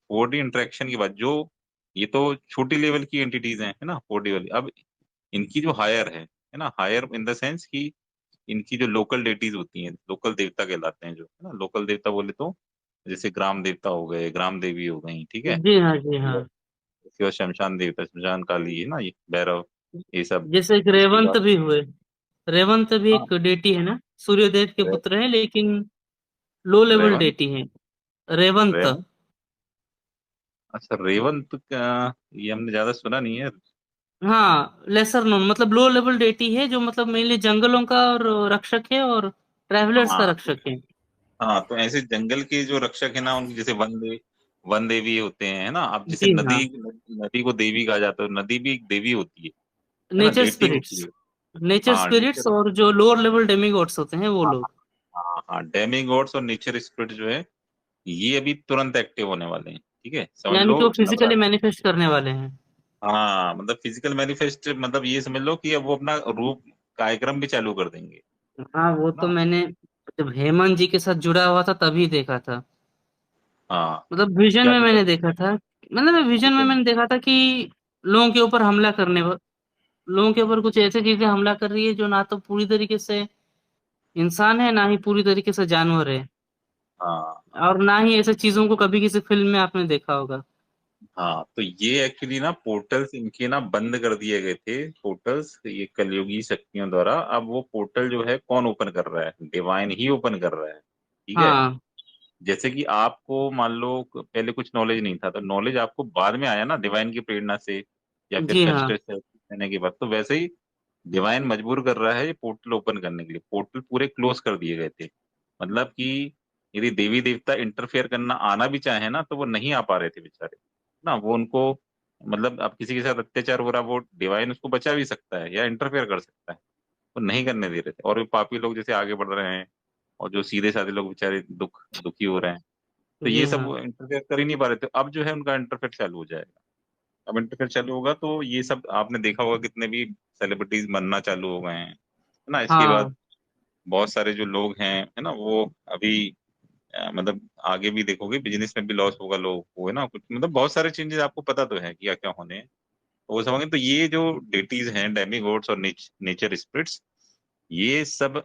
4D interaction के बाद जो, ये तो छोटी लेवल की एंटिटीज हैं, है ना, 4D वाली। अब इनकी जो हायर है ना, हायर इन द सेंस कि इनकी जो लोकल डेटीज होती हैं, लोकल देवता कहलाते हैं जो, है ना, लोकल देवता बोले तो जैसे ग्राम देवता हो गए, ग्राम देवी हो गई, ठीक है। जी हाँ, जी हाँ। इसके बाद शमशान देवता, शमशान काली, है ना, ये भैरव, ये सब। जैसे एक इसके रेवंत बाद भी हुए। रेवंत भी हाँ, एक डेटी है ना, सूर्यदेव के रे, पुत्र है, लेकिन लो लेवल रेवन डेटी है। रेवंत। रेवन अच्छा, रेवंत का ये हमने ज्यादा सुना नहीं है। हाँ, लेसर नोन, मतलब लो लेवल डेटी है, जो मतलब मेनली जंगलों का और रक्षक है, और ट्रैवलर्स का हाँ रक्षक है। हाँ, तो ऐसे जंगल के जो रक्षक है ना, उनकी जैसे वन देवी होते हैं, है ना। अब जैसे जी हाँ। नदी, नदी को देवी कहा जाता है, नदी भी एक देवी होती है ना, नेचर डेटी होती स्पिरिट्स। है। नेचर हाँ स्पिरिट्स नेचर, और जो लोअर लेवल डेमिगॉड्स होते हैं वो हाँ लोग। हाँ हाँ, डेमी गॉड्स और नेचर स्पिरिट जो है, ये अभी तुरंत एक्टिव होने वाले हैं, ठीक है, समझ यानी लो कि वो फिजिकली नवरात्र। मैनिफेस्ट करने वाले हैं। हाँ मतलब फिजिकल मैनिफेस्ट, मतलब ये समझ लो कि अब वो अपना रूप कार्यक्रम भी चालू कर देंगे, है हाँ, वो तो ना। मैंने जब हेमंत जी के साथ जुड़ा हुआ था तभी देखा था। हाँ, मतलब विजन क्या में देखा, मैंने देखा था। मतलब विजन में विजन, मैंने देखा था कि लोगों के ऊपर हमला करने, लोगों के ऊपर कुछ ऐसी चीजें हमला कर रही है जो ना तो पूरी तरीके से इंसान है, ना ही पूरी तरीके से जानवर है। हाँ और ना ही ऐसे चीजों को कभी किसी फिल्म में आपने देखा होगा। हाँ। तो ये एक्चुअली ना पोर्टल्स इनके ना बंद कर दिए गए थे, पोर्टल्स, ये कलयुगी शक्तियों द्वारा। अब वो पोर्टल जो है कौन ओपन कर रहा है, डिवाइन ही ओपन कर रहा है, ठीक है। हाँ। जैसे कि आपको मान लो पहले कुछ नॉलेज नहीं था, तो नॉलेज आपको बाद में आया ना डिवाइन की प्रेरणा से, या फिर जी कष्ट हाँ। से रहने के बाद। तो वैसे ही डिवाइन मजबूर कर रहा है ये पोर्टल ओपन करने के लिए। पोर्टल पूरे क्लोज कर दिए गए थे, मतलब कि यदि देवी देवता इंटरफेयर करना आना भी चाहे ना, तो वो नहीं आ पा रहे थे बेचारे, ना वो उनको, मतलब अब किसी के साथ अत्याचार हो रहा, वो डिवाइन उसको बचा भी सकता है या इंटरफेयर कर सकता है, वो नहीं करने दे रहे थे। और भी पापी लोग जैसे आगे बढ़ रहे हैं, और जो सीधे साधे लोग बेचारे दुखी हो रहे हैं, तो जी ये सब हाँ। इंटरफेयर कर ही नहीं पा रहे थे। अब जो है उनका इंटरफेयर चालू हो जाएगा। अब इंटरफेयर चालू होगा तो ये सब आपने देखा होगा, कितने भी सेलिब्रिटीज बनना चालू हो गए हैं, है ना। इसके हाँ। बाद बहुत सारे जो लोग हैं, है ना, वो अभी मतलब आगे भी देखोगे बिजनेस में भी लॉस होगा लोगों को, है ना, कुछ मतलब बहुत सारे चेंजेस आपको पता तो है कि क्या क्या होने हैं, तो वो समझेंगे। तो ये जो डेटीज हैं, डेमी गॉड्स और नेचर स्पिरिट्स, ये सब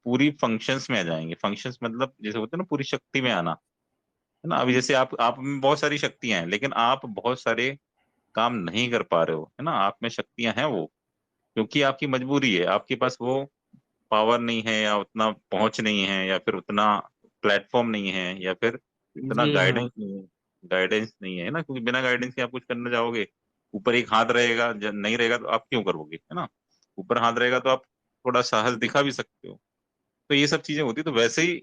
पूरी फंक्शंस में आ जाएंगे। फंक्शंस मतलब जैसे होते हैं ना, पूरी शक्ति में आना, है ना। अभी जैसे आप में बहुत सारी शक्तियां हैं, लेकिन आप बहुत सारे काम नहीं कर पा रहे हो, है ना। आप में शक्तियां हैं वो, क्योंकि आपकी मजबूरी है, आपके पास वो पावर नहीं है, या उतना पहुंच नहीं है, या फिर उतना प्लेटफॉर्म नहीं है, या फिर इतना जी हाँ। गाइडेंस नहीं है। गाइडेंस नहीं है ना, क्योंकि बिना गाइडेंस के आप कुछ करना चाहोगे, ऊपर एक हाथ रहेगा, जब नहीं रहेगा तो आप क्यों करोगे, है ना। ऊपर हाथ रहेगा तो आप थोड़ा साहस दिखा भी सकते हो। तो ये सब चीजें होती, तो वैसे ही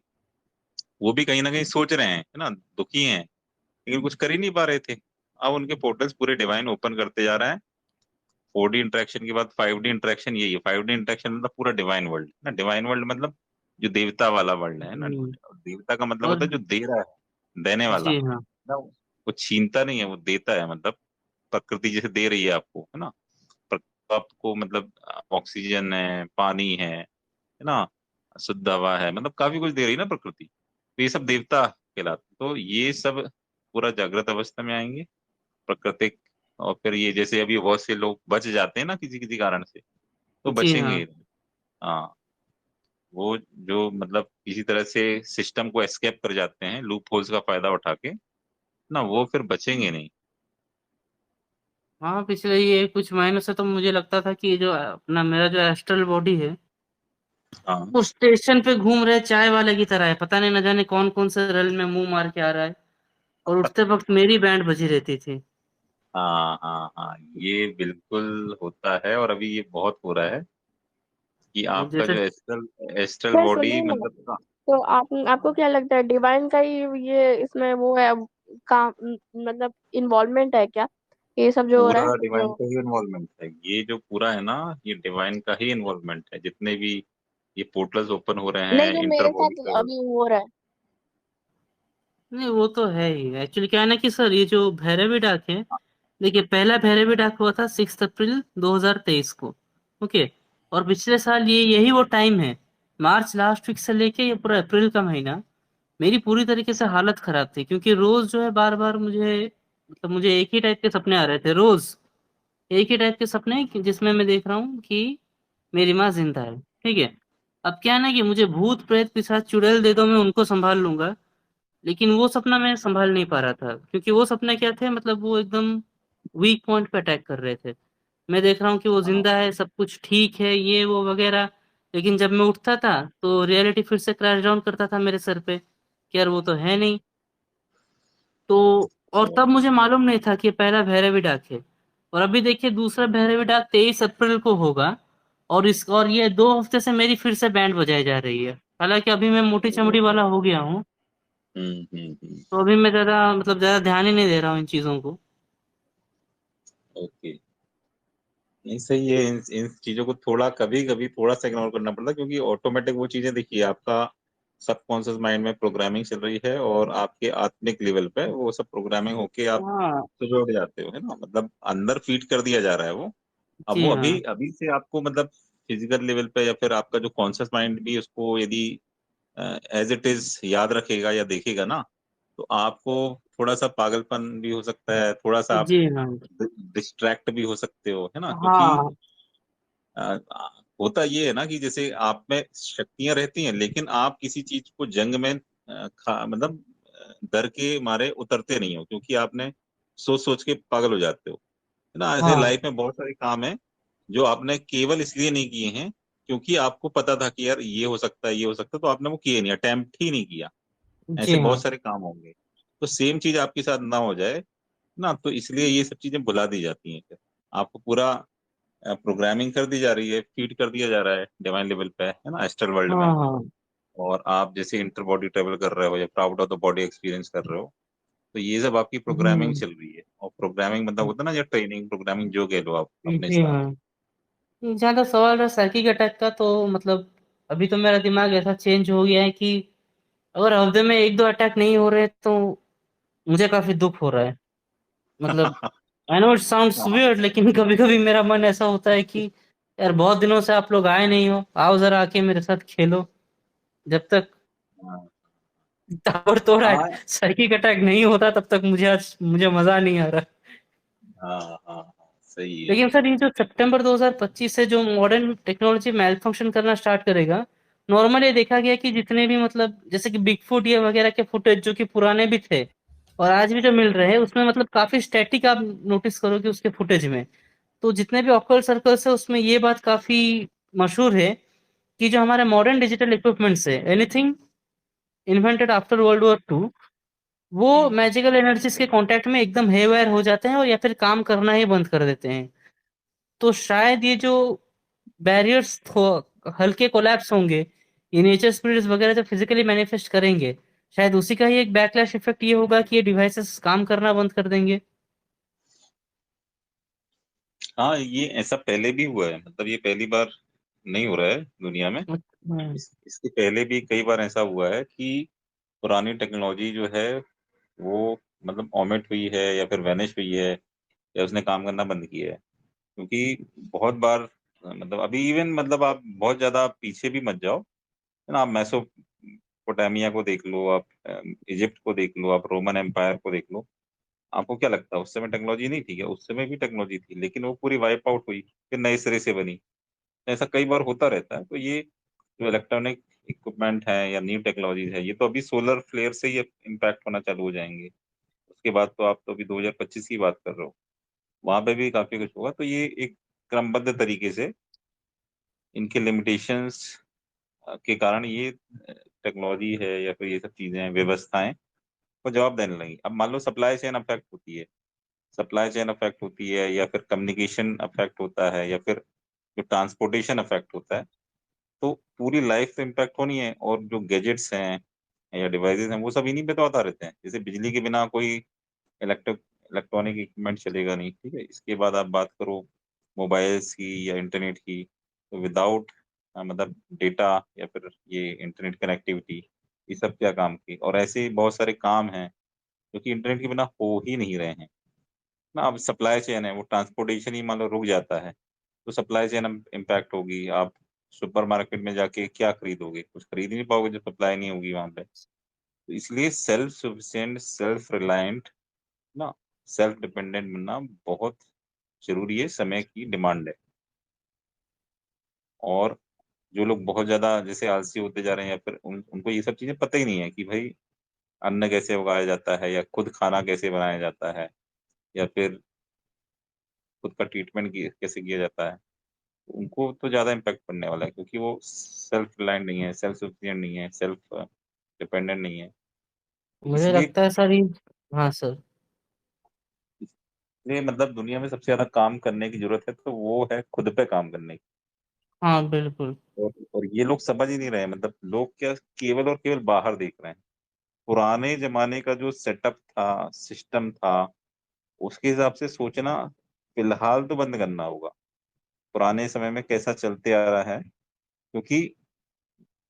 वो भी कहीं ना कहीं सोच रहे हैं, है ना, दुखी हैं, लेकिन कुछ कर ही नहीं पा रहे थे। अब उनके पोर्टल्स पूरे डिवाइन ओपन करते जा रहे हैं। 4D इंटरेक्शन के बाद 5D इंटरेक्शन, यही है 5D इंटरेक्शन, मतलब पूरा डिवाइन वर्ल्ड ना। डिवाइन वर्ल्ड मतलब जो देवता वाला वर्ल्ड है ना। हम्म, देवता का मतलब और होता है जो दे रहा है, देने वाला जी हाँ। ना। वो छीनता नहीं है, वो देता है, मतलब प्रकृति जैसे दे रही है आपको, है ना। आपको मतलब ऑक्सीजन है, पानी है ना, शुद्ध हवा है, मतलब काफी कुछ दे रही है ना प्रकृति। तो ये सब देवता कहलाते, तो ये सब पूरा जागृत अवस्था में आएंगे, प्राकृतिक। और फिर ये जैसे अभी बहुत से लोग बच जाते हैं ना किसी किसी कारण से, तो जी हाँ। बचेंगे। हाँ, वो जो मतलब किसी तरह से सिस्टम को एस्केप कर जाते हैं लूप होल्स का फायदा उठा के ना, वो फिर बचेंगे नहीं। हाँ, पिछले ये कुछ महीनों से तो मुझे लगता था कि जो अपना मेरा जो एस्ट्रल बॉडी है हाँ वो स्टेशन पे घूम रहे चाय वाले की तरह है। पता नहीं न जाने कौन कौन से रेल में मुंह मार के आ रहा है, और उठते वक्त मेरी बैंड बजी रहती थी। हाँ हाँ हाँ, ये बिल्कुल होता है, और अभी ये बहुत हो रहा है कि और आपका जो जैसे एस्ट्रल एस्ट्रल सर बॉडी सुनिए ना, मतलब। तो आपको क्या लगता है डिवाइन का ही ये इसमें वो है काम, मतलब इन्वॉल्वमेंट है क्या, ये सब जो हो रहा पूरा है डिवाइन जो? का ही इन्वॉल्वमेंट है, ये जो पूरा है ना, ये डिवाइन का ही इन्वॉल्वमेंट है। जितने भी ये पोर्टल्स ओपन हो रहे नहीं, हैं जो इंटर मेरे बॉडी साथ का। अभी हो रहा है। नहीं, वो तो है ही। एक्चुअली क्या है ना कि सर, ये जो भैरवी डाक है, देखिए पहला भैरवी डाक हुआ था 6 अप्रैल 2023 को। ओके। और पिछले साल ये यही वो टाइम है, मार्च लास्ट वीक से लेके ये पूरा अप्रैल का महीना, मेरी पूरी तरीके से हालत खराब थी, क्योंकि रोज जो है बार बार मुझे, मतलब मुझे एक ही टाइप के सपने आ रहे थे रोज। एक ही टाइप के सपने जिसमें मैं देख रहा हूँ कि मेरी माँ जिंदा है। ठीक है। अब क्या है ना कि मुझे भूत प्रेत पिशाच चुड़ैल दे दो, मैं उनको संभाल लूंगा। लेकिन वो सपना मैं संभाल नहीं पा रहा था, क्योंकि वो सपने क्या थे, मतलब वो एकदम वीक पॉइंट पे अटैक कर रहे थे। मैं देख रहा हूँ कि वो हाँ, जिंदा है, सब कुछ ठीक है, ये वो वगैरह। लेकिन जब मैं उठता था तो रियलिटी फिर से क्रैश डाउन करता था मेरे सर पे कि यार वो तो है नहीं। तो और तो तब मुझे मालूम नहीं था कि ये पहला भैरवी डाक है। और अभी देखिए दूसरा भैरवी डाक 23 अप्रैल को होगा। और ये 2 हफ्ते से मेरी फिर से बैंड बजाई जा रही है। हालांकि अभी मैं मोटी चमड़ी वाला हो गया हूँ, हम्म। तो अभी मैं ज्यादा, मतलब ज्यादा ध्यान ही नहीं दे रहा हूँ इन चीजों को। ओके। नहीं, सही है। इन चीजों को थोड़ा कभी कभी थोड़ा सा इग्नोर करना पड़ता है, क्योंकि ऑटोमेटिक वो चीजें, देखिए, आपका सबकॉन्शियस माइंड में प्रोग्रामिंग चल रही है, और आपके आत्मिक लेवल पे वो सब प्रोग्रामिंग होके आप हाँ सुबह उठ जाते हो, है ना, मतलब अंदर फीड कर दिया जा रहा है वो। अब जी वो हाँ। अभी अभी से आपको, मतलब फिजिकल लेवल पे, या फिर आपका जो कॉन्शियस माइंड भी उसको यदि एज इट इज याद रखेगा या देखेगा ना, तो आपको थोड़ा सा पागलपन भी हो सकता है, थोड़ा सा आप जी हाँ। डिस्ट्रैक्ट भी हो सकते हो, है ना, क्योंकि हाँ अ, होता ये है ना कि जैसे आप में शक्तियां रहती हैं, लेकिन आप किसी चीज को जंग में मतलब डर के मारे उतरते नहीं हो, क्योंकि आपने सोच सोच के पागल हो जाते हो, है ना। ऐसे हाँ लाइफ में बहुत सारे काम हैं जो आपने केवल इसलिए नहीं किए हैं क्योंकि आपको पता था कि यार ये हो सकता है, ये हो सकता है, तो आपने वो किए नहीं, अटेम्प्ट ही नहीं किया। जी ऐसे हाँ। बहुत सारे काम होंगे, तो सेम चीज आपके साथ ना हो जाए ना, तो इसलिए ये सब चीजें भुला दी जाती हैं फिर। आपको पूरा प्रोग्रामिंग कर दी जा रही है, फीड कर दिया जा रहा है डिवाइन लेवल पे, है ना, एस्ट्रल वर्ल्ड में। हाँ हाँ। और आप जैसे इंटर बॉडी ट्रेवल कर रहे हो या out of the body experience कर रहे हो, तो ये सब आपकी प्रोग्रामिंग हम्म। चल रही है। और प्रोग्रामिंग मतलब होता है ना, या ट्रेनिंग प्रोग्रामिंग, जो कह लो आप अपने जी हिसाब हाँ। जहाँ तक सवाल रहा साइकिक अटैक का, तो मतलब अभी तो मेरा दिमाग ऐसा चेंज हो गया है कि अगर हफ्ते में एक दो अटैक नहीं हो रहे तो मुझे काफी दुख हो रहा है। से। मतलब आई नो इट साउंड्स हाँ, वियर्ड, लेकिन कभी कभी मेरा मन ऐसा होता है कि यार बहुत दिनों से आप लोग आए नहीं हो, आओ जरा आके मेरे साथ खेलो। जब तक हाँ, ताबड़तोड़ हाँ, साइकिक अटैक नहीं होता तब तक मुझे मजा नहीं आ रहा। हाँ, हाँ, सही है। लेकिन सर ये जो सितंबर 2025 से जो मॉडर्न टेक्नोलॉजी मेल फंक्शन करना स्टार्ट करेगा, नॉर्मली देखा गया कि जितने भी, मतलब जैसे कि बिग फुट ये वगैरह के फुटेज जो कि पुराने भी थे और आज भी जो मिल रहे हैं, उसमें मतलब काफी स्टैटिक आप नोटिस करोगे उसके फुटेज में। तो जितने भी ऑक्कल्ट सर्कल्स है उसमें ये बात काफी मशहूर है कि जो हमारे मॉडर्न डिजिटल इक्विपमेंट्स है, anything invented after world war 2, वो हम्म। मैजिकल एनर्जीज के कांटेक्ट में एकदम हेवायर हो जाते हैं और या फिर काम करना ही बंद कर देते हैं। तो शायद ये जो बैरियर्स हल्के कोलैप्स होंगे, ये नेचर स्पिरिट्स वगैरह जो फिजिकली मैनिफेस्ट करेंगे, शायद उसी का ही एक बैकलैश इफेक्ट ये होगा कि ये डिवाइसेस काम करना बंद कर देंगे। हाँ, ये ऐसा पहले भी हुआ है, मतलब ये पहली बार नहीं हो रहा है दुनिया में। हम्म। इसके पहले भी कई बार ऐसा हुआ है कि पुरानी टेक्नोलॉजी जो है वो, मतलब ओमिट हुई है या फिर वैनिश हुई है, या उसने काम करना बंद किया है। क्योंकि बहुत बार, मतलब अभी इवन, मतलब आप बहुत ज्यादा पीछे भी मत जाओ, है ना, आप मैसोपोटामिया को देख लो, आप इजिप्ट को देख लो, आप रोमन एम्पायर को देख लो। आपको क्या लगता है उस समय टेक्नोलॉजी नहीं थी क्या? उस समय भी टेक्नोलॉजी थी, लेकिन वो पूरी वाइप आउट हुई, फिर नए सिरे से बनी। ऐसा कई बार होता रहता है। तो ये जो इलेक्ट्रॉनिक इक्विपमेंट है या न्यू टेक्नोलॉजीज है, ये तो अभी सोलर फ्लेयर से ही इम्पैक्ट होना चालू हो जाएंगे। उसके बाद तो आप तो अभी 2025 की बात कर रहे हो, वहां पे भी काफी कुछ होगा। तो ये एक क्रमबद्ध तरीके से इनके लिमिटेशंस के कारण ये टेक्नोलॉजी है या फिर ये सब चीजें हैं, व्यवस्थाएं को जवाब देने लगी। अब मान लो सप्लाई चेन अफेक्ट होती है, सप्लाई चेन अफेक्ट होती है, या फिर कम्युनिकेशन अफेक्ट होता है, या फिर जो ट्रांसपोर्टेशन अफेक्ट होता है, तो पूरी लाइफ तो इम्पैक्ट होनी है। और जो गैजेट्स हैं या डिवाइसेस हैं, वो सब इन्हीं पे तो आता रहते हैं। जैसे बिजली के बिना कोई इलेक्ट्रिक इलेक्ट्रॉनिक इक्विपमेंट चलेगा नहीं, ठीक है। इसके बाद आप बात करो मोबाइल्स की या इंटरनेट की, तो विदाउट, मतलब डेटा या फिर ये इंटरनेट कनेक्टिविटी, ये सब क्या काम की। और ऐसे बहुत सारे काम हैं जो कि इंटरनेट के बिना हो ही नहीं रहे हैं ना। अब सप्लाई चेन है, वो ट्रांसपोर्टेशन ही मान लो रुक जाता है, तो सप्लाई चेन इम्पैक्ट होगी। आप सुपरमार्केट में जाके क्या खरीदोगे? कुछ खरीद ही नहीं पाओगे जब सप्लाई नहीं होगी वहां पे। तो इसलिए सेल्फ सफिशिएंट, सेल्फ रिलायंट ना, सेल्फ डिपेंडेंट बनना बहुत जरूरी है, समय की डिमांड है। और जो लोग बहुत ज्यादा जैसे आलसी होते जा रहे हैं, या फिर उनको ये सब चीजें पता ही नहीं है कि भाई अन्न कैसे उगाया जाता है, या खुद खाना कैसे बनाया जाता है, या फिर खुद का ट्रीटमेंट कैसे किया जाता है, उनको तो ज्यादा इम्पैक्ट पड़ने वाला है, क्योंकि वो सेल्फ रिलायंट नहीं है, सेल्फ सफिशिएंट नहीं है, सेल्फ डिपेंडेंट नहीं है। मुझे इसलिए लगता है सर ये। हाँ सर। इसलिए मतलब दुनिया में सबसे ज्यादा काम करने की जरूरत है, तो वो है खुद पे काम करने की। हाँ बिल्कुल। और ये लोग समझ ही नहीं रहे हैं, मतलब लोग क्या केवल और केवल बाहर देख रहे हैं। पुराने जमाने का जो सेटअप था, सिस्टम था, उसके हिसाब से सोचना फिलहाल तो बंद करना होगा। पुराने समय में कैसा चलते आ रहा है, क्योंकि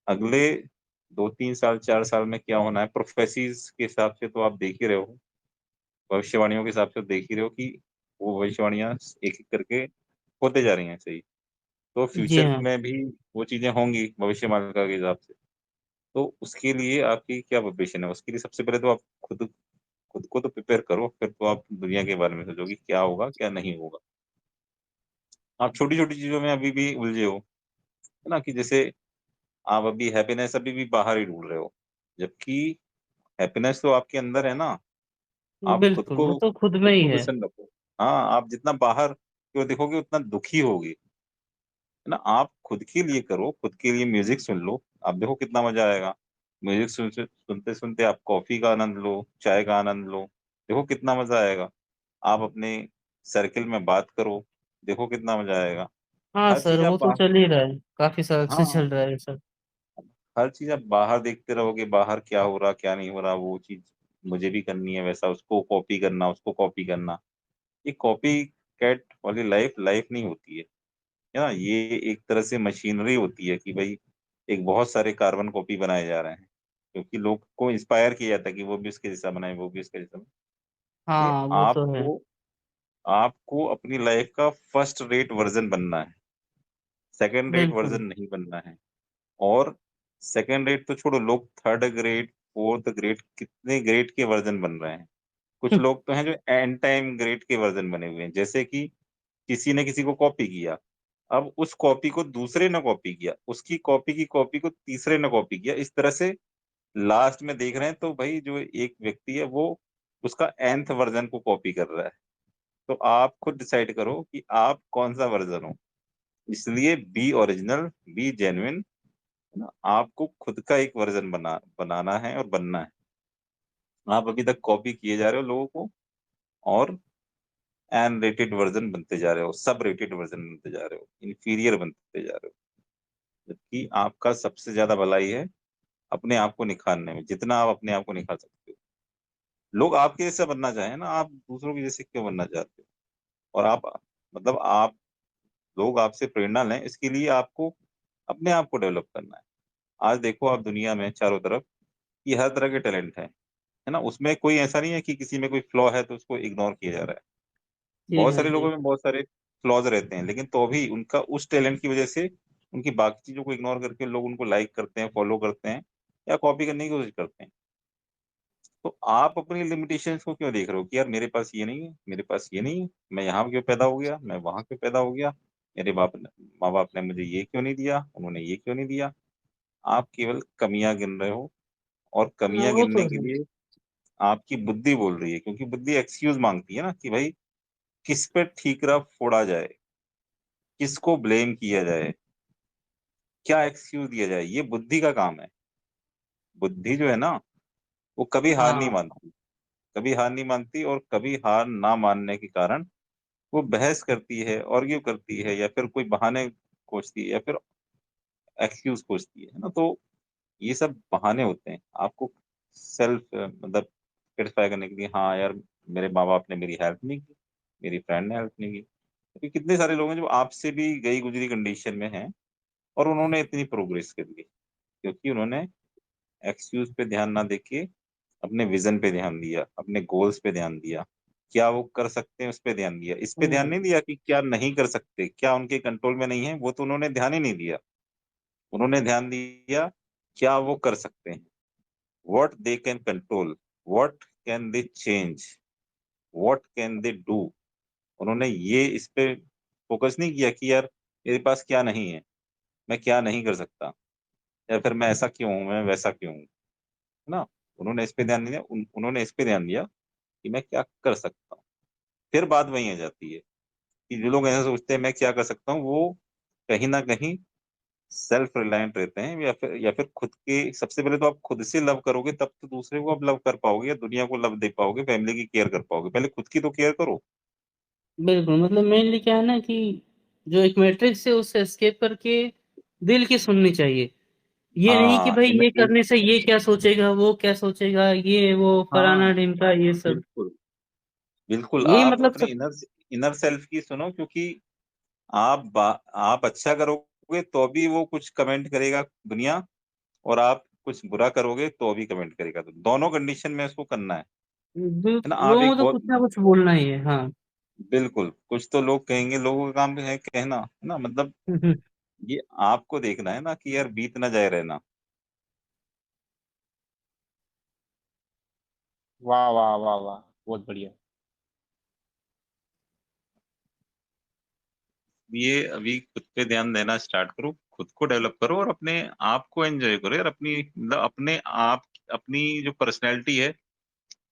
अगले 2-3 साल 4 साल में क्या होना है, प्रोफेसीज के हिसाब से तो आप देख ही रहे हो, भविष्यवाणियों के हिसाब से देख ही रहे हो कि वो भविष्यवाणियां एक एक करके होते जा रही हैं सही। तो जी फ्यूचर हाँ। में भी वो चीजें होंगी भविष्यवाणी के हिसाब से। तो उसके लिए आपकी क्या प्रिपरेशन है, उसके लिए सबसे पहले तो आप खुद खुद को तो प्रिपेयर करो, फिर तो आप दुनिया के बारे में सोचोगे क्या होगा क्या नहीं होगा। आप छोटी छोटी चीजों में अभी भी उलझे हो, है ना, कि जैसे आप अभी हैप्पीनेस अभी भी बाहर ही ढूंढ रहे हो, जबकि हैप्पीनेस तो आपके अंदर है ना। आप खुद बिल्कुल, को वो तो खुद में खुद ही को है। प्रसन्न रखो। हाँ, आप जितना बाहर क्यों देखोगे उतना दुखी होगे, है ना। आप खुद के लिए करो, खुद के लिए म्यूजिक सुन लो, आप देखो कितना मजा आएगा। म्यूजिक सुनते सुनते आप कॉफी का आनंद लो, चाय का आनंद लो, देखो कितना मजा आएगा। आप अपने सर्किल में बात करो, देखो कितना मजा आएगा। हाँ हर सर, चीज आप वो तो बाहर, चल ही रहा है, काफी साल से हाँ, चल रहा है सर। हर चीज आप बाहर देखते रहोगे, बाहर क्या हो रहा क्या नहीं हो रहा, वो चीज मुझे भी करनी है वैसा, उसको कॉपी करना, उसको कॉपी करना। ये कॉपी कैट वाली लाइफ लाइफ नहीं होती है ना। ये एक तरह से मशीनरी होती है कि भाई एक बहुत सारे कार्बन कॉपी बनाए जा रहे हैं, क्योंकि लोग को इंस्पायर किया जाता है कि वो भी उसके जैसा बनाए, वो भी उसके जैसा बनाए। ये हाँ वो तो है। आपको अपनी लाइफ का फर्स्ट रेट वर्जन बनना है, सेकंड रेट बिल्कुल वर्जन नहीं बनना है। और सेकंड रेट तो छोड़ो, लोग थर्ड ग्रेड, फोर्थ ग्रेड, कितने ग्रेड के वर्जन बन रहे हैं। कुछ लोग तो हैं जो एंड टाइम ग्रेड के वर्जन बने हुए हैं, जैसे कि किसी ने किसी को कॉपी किया, अब उस कॉपी को दूसरे ने कॉपी किया, उसकी कॉपी की कॉपी को तीसरे ने कॉपी किया, इस तरह से लास्ट में देख रहे हैं तो भाई जो एक व्यक्ति है वो उसका nth वर्जन को कॉपी कर रहा है। तो आप खुद डिसाइड करो कि आप कौन सा वर्जन हो। इसलिए बी ओरिजिनल, बी जेन्युइन, है ना। आपको खुद का एक वर्जन बनाना है और बनना है। आप अभी तक कॉपी किए जा रहे हो लोगों को, और एन रेटेड वर्जन बनते जा रहे हो, सब रेटेड वर्जन बनते जा रहे हो, इंफीरियर बनते जा रहे हो। जबकि आपका सबसे ज्यादा भलाई है अपने आप को निखारने में, जितना आप अपने आप को निखार सकते हो। लोग आपके जैसा बनना चाहें ना, आप दूसरों के जैसे क्यों बनना चाहते हो। और आप, मतलब आप, लोग आपसे प्रेरणा लें, इसके लिए आपको अपने आप को डेवलप करना है। आज देखो आप दुनिया में चारों तरफ ये हर तरह के टैलेंट है ना, उसमें कोई ऐसा नहीं है कि किसी में कोई फ्लॉ है तो उसको इग्नोर किया जा रहा है। जी बहुत हाँ सारे लोगों जी। में बहुत सारे फ्लॉज रहते हैं, लेकिन तो भी उनका उस टैलेंट की वजह से उनकी बाकी चीजों को इग्नोर करके लोग उनको लाइक करते हैं, फॉलो करते हैं, या कॉपी करने की कोशिश करते हैं। तो आप अपनी लिमिटेशंस को क्यों देख रहे हो कि यार मेरे पास ये नहीं है, मेरे पास ये नहीं है, मैं यहाँ क्यों पैदा हो गया, मैं वहां क्यों पैदा हो गया, मेरे माँ बाप ने मुझे ये क्यों नहीं दिया, उन्होंने ये क्यों नहीं दिया। आप केवल कमियां गिन रहे हो, और हाँ, कमियां वो तो गिनने के है। लिए आपकी बुद्धि बोल रही है, क्योंकि बुद्धि एक्सक्यूज मांगती है ना कि भाई किस पे ठीकरा फोड़ा जाए, किसको ब्लेम किया जाए, क्या एक्सक्यूज दिया जाए, ये बुद्धि का काम है। बुद्धि जो है ना, वो कभी हार नहीं हाँ मानती, कभी हार नहीं मानती, और कभी हार ना मानने के कारण वो बहस करती है, आर्ग्यू करती है, या फिर कोई बहाने खोजती है, या फिर एक्सक्यूज खोजती है ना। तो ये सब बहाने होते हैं आपको सेल्फ मतलब सेटिस्फाई करने के लिए। हाँ यार, मेरे माँ बाप ने मेरी हेल्प नहीं की, मेरी फ्रेंड ने हेल्प नहीं की, क्योंकि कितने सारे लोग हैं जो आपसे भी गई गुजरी कंडीशन में हैं, और उन्होंने इतनी प्रोग्रेस कर ली, क्योंकि उन्होंने एक्सक्यूज पे ध्यान ना देके अपने विजन पे ध्यान दिया, अपने गोल्स पे ध्यान दिया, क्या वो कर सकते हैं उस पे ध्यान दिया। इस पे ध्यान हम्म, नहीं दिया कि क्या नहीं कर सकते, क्या उनके कंट्रोल में नहीं है, वो तो उन्होंने ध्यान ही नहीं दिया। उन्होंने ध्यान दिया क्या वो कर सकते हैं। What they can control, what can they change, what can they do. उन्होंने ये इस पे फोकस नहीं किया कि यार मेरे पास क्या नहीं है, मैं क्या नहीं कर सकता, या फिर मैं ऐसा क्यों हूं, मैं वैसा क्यों हूं, है ना। उन्होंने इस पे ध्यान नहीं दिया, उन्होंने इस पे ध्यान दिया कि मैं क्या कर सकता हूँ। फिर बात वही आ जाती है कि जो लोग ऐसा सोचते हैं मैं क्या कर सकता हूँ, वो कहीं ना कहीं सेल्फ रिलायंट रहते हैं, या फिर खुद के, सबसे पहले तो आप खुद से लव करोगे तब तो दूसरे को आप लव कर पाओगे या दुनिया को लव दे पाओगे, फैमिली की केयर कर पाओगे, पहले खुद की तो केयर करो। बिल्कुल, मतलब मेनली क्या है ना कि जो एक मैट्रिक्स है उससे एस्केप करके दिल की सुननी चाहिए। ये नहीं कि हाँ भाई इन, ये इन, करने से ये क्या सोचेगा, वो क्या सोचेगा, ये वो हाँ फलाना ढिमका ये सब। बिल्कुल बिल्कुल, यही आप मतलब अपने सब। इनर इनर सेल्फ की सुनो, क्योंकि आप अच्छा करोगे तो भी वो कुछ कमेंट करेगा दुनिया, और आप कुछ बुरा करोगे तो भी कमेंट करेगा, तो दोनों कंडीशन में उसको करना है ना। आप लोगों एक को तो बहुत, कुछ ना कुछ बोलना ही है, हाँ। बिल्कुल कुछ तो लोग कहेंगे, लोगों का काम है कहना, है ना, मतलब ये आपको देखना है ना कि यार बीत ना जाए रहना। वाह वाह वाह वाह, बहुत बढ़िया। ये अभी खुद पे ध्यान देना स्टार्ट करो, खुद को डेवलप करो और अपने आप को एंजॉय करो यार, अपनी मतलब अपने आप, अपनी जो पर्सनैलिटी है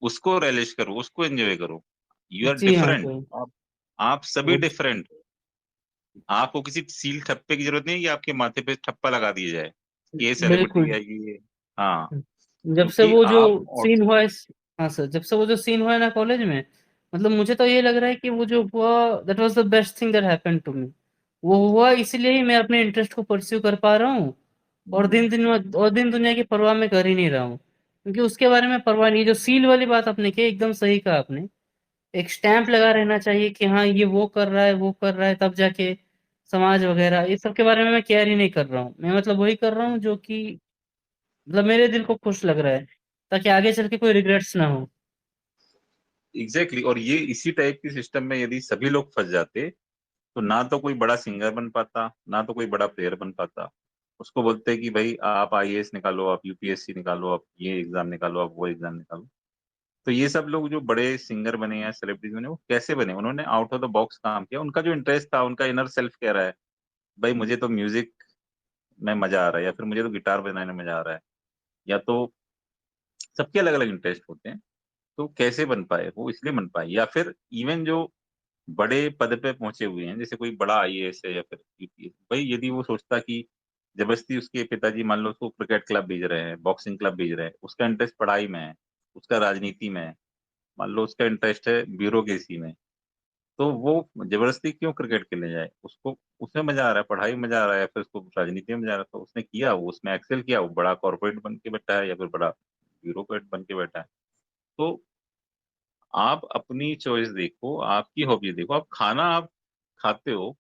उसको रियलाइज करो, उसको एंजॉय करो। यू आर जी हाँ डिफरेंट। सर। आप सभी वो डिफरेंट। आपको किसी सील ठप्पे की जरूरत नहीं है कि आपके माथे पे ठप्पा लगा दिया जाए, ये सेलिब्रिटी बिल्कुल। है ये। हाँ, जब से क्योंकि वो जो आप सीन हुआ है, हाँ सर, जब से वो जो सीन हुआ है ना कॉलेज में, मतलब मुझे तो ये लग रहा है कि वो जो हुआ that was the best thing that happened to me. वो हुआ इसीलिए ही मैं अपने इंटरेस्ट को परस्यू कर पा रहा हूँ। और दिन दुनिया की परवाह मैं कर ही नहीं रहा हूँ, क्योंकि उसके बारे में परवाह नहीं। जो सील वाली बात आपने की, एकदम सही कहा आपने। एक स्टैंप लगा रहना चाहिए कि हाँ ये वो कर रहा है, वो कर रहा है, तब जाके समाज वगैरह ये सब के बारे में मैं केयर ही नहीं कर रहा हूँ। मैं मतलब वही कर रहा हूँ जो कि मतलब मेरे दिल को खुश लग रहा है, ताकि आगे चल के कोई रिग्रेट्स ना हो। एग्जैक्टली और ये इसी टाइप की सिस्टम में यदि सभी लोग फंस जाते तो ना तो कोई बड़ा सिंगर बन पाता, ना तो कोई बड़ा प्लेयर बन पाता। उसको बोलते हैं कि भाई आप आईएएस निकालो, आप यूपीएससी निकालो, आप ये एग्जाम निकालो, आप वो एग्जाम निकालो। तो ये सब लोग जो बड़े सिंगर बने या सेलिब्रिटी बने, वो कैसे बने? उन्होंने आउट ऑफ द बॉक्स काम किया, उनका जो इंटरेस्ट था, उनका इनर सेल्फ कह रहा है भाई मुझे तो म्यूजिक में मजा आ रहा है, या फिर मुझे तो गिटार बजाने में मजा आ रहा है, या तो सबके अलग अलग इंटरेस्ट होते हैं। तो कैसे बन पाए? वो इसलिए बन पाए। या फिर इवन जो बड़े पद पे पहुंचे हुए हैं, जैसे कोई बड़ा आईएएस है या फिर यूपीएस, भाई यदि वो सोचता कि जबरदस्ती उसके पिताजी मान लो उसको क्रिकेट क्लब भेज रहे हैं, बॉक्सिंग क्लब भेज रहे हैं, उसका इंटरेस्ट पढ़ाई में है, उसका राजनीति में है, मान लो उसका इंटरेस्ट है ब्यूरोक्रेसी में, तो वो जबरदस्ती क्यों क्रिकेट खेलने जाए? उसको उसमें मजा आ रहा है, पढ़ाई में मजा आ रहा है, या फिर उसको राजनीति में मजा आ रहा है, तो उसने किया, वो उसमें एक्सेल किया, वो बड़ा कॉर्पोरेट बन के बैठा है या फिर बड़ा ब्यूरोक्रेट बन के बैठा है। तो आप अपनी चॉइस देखो, आपकी हॉबी देखो। आप खाना आप खाते हो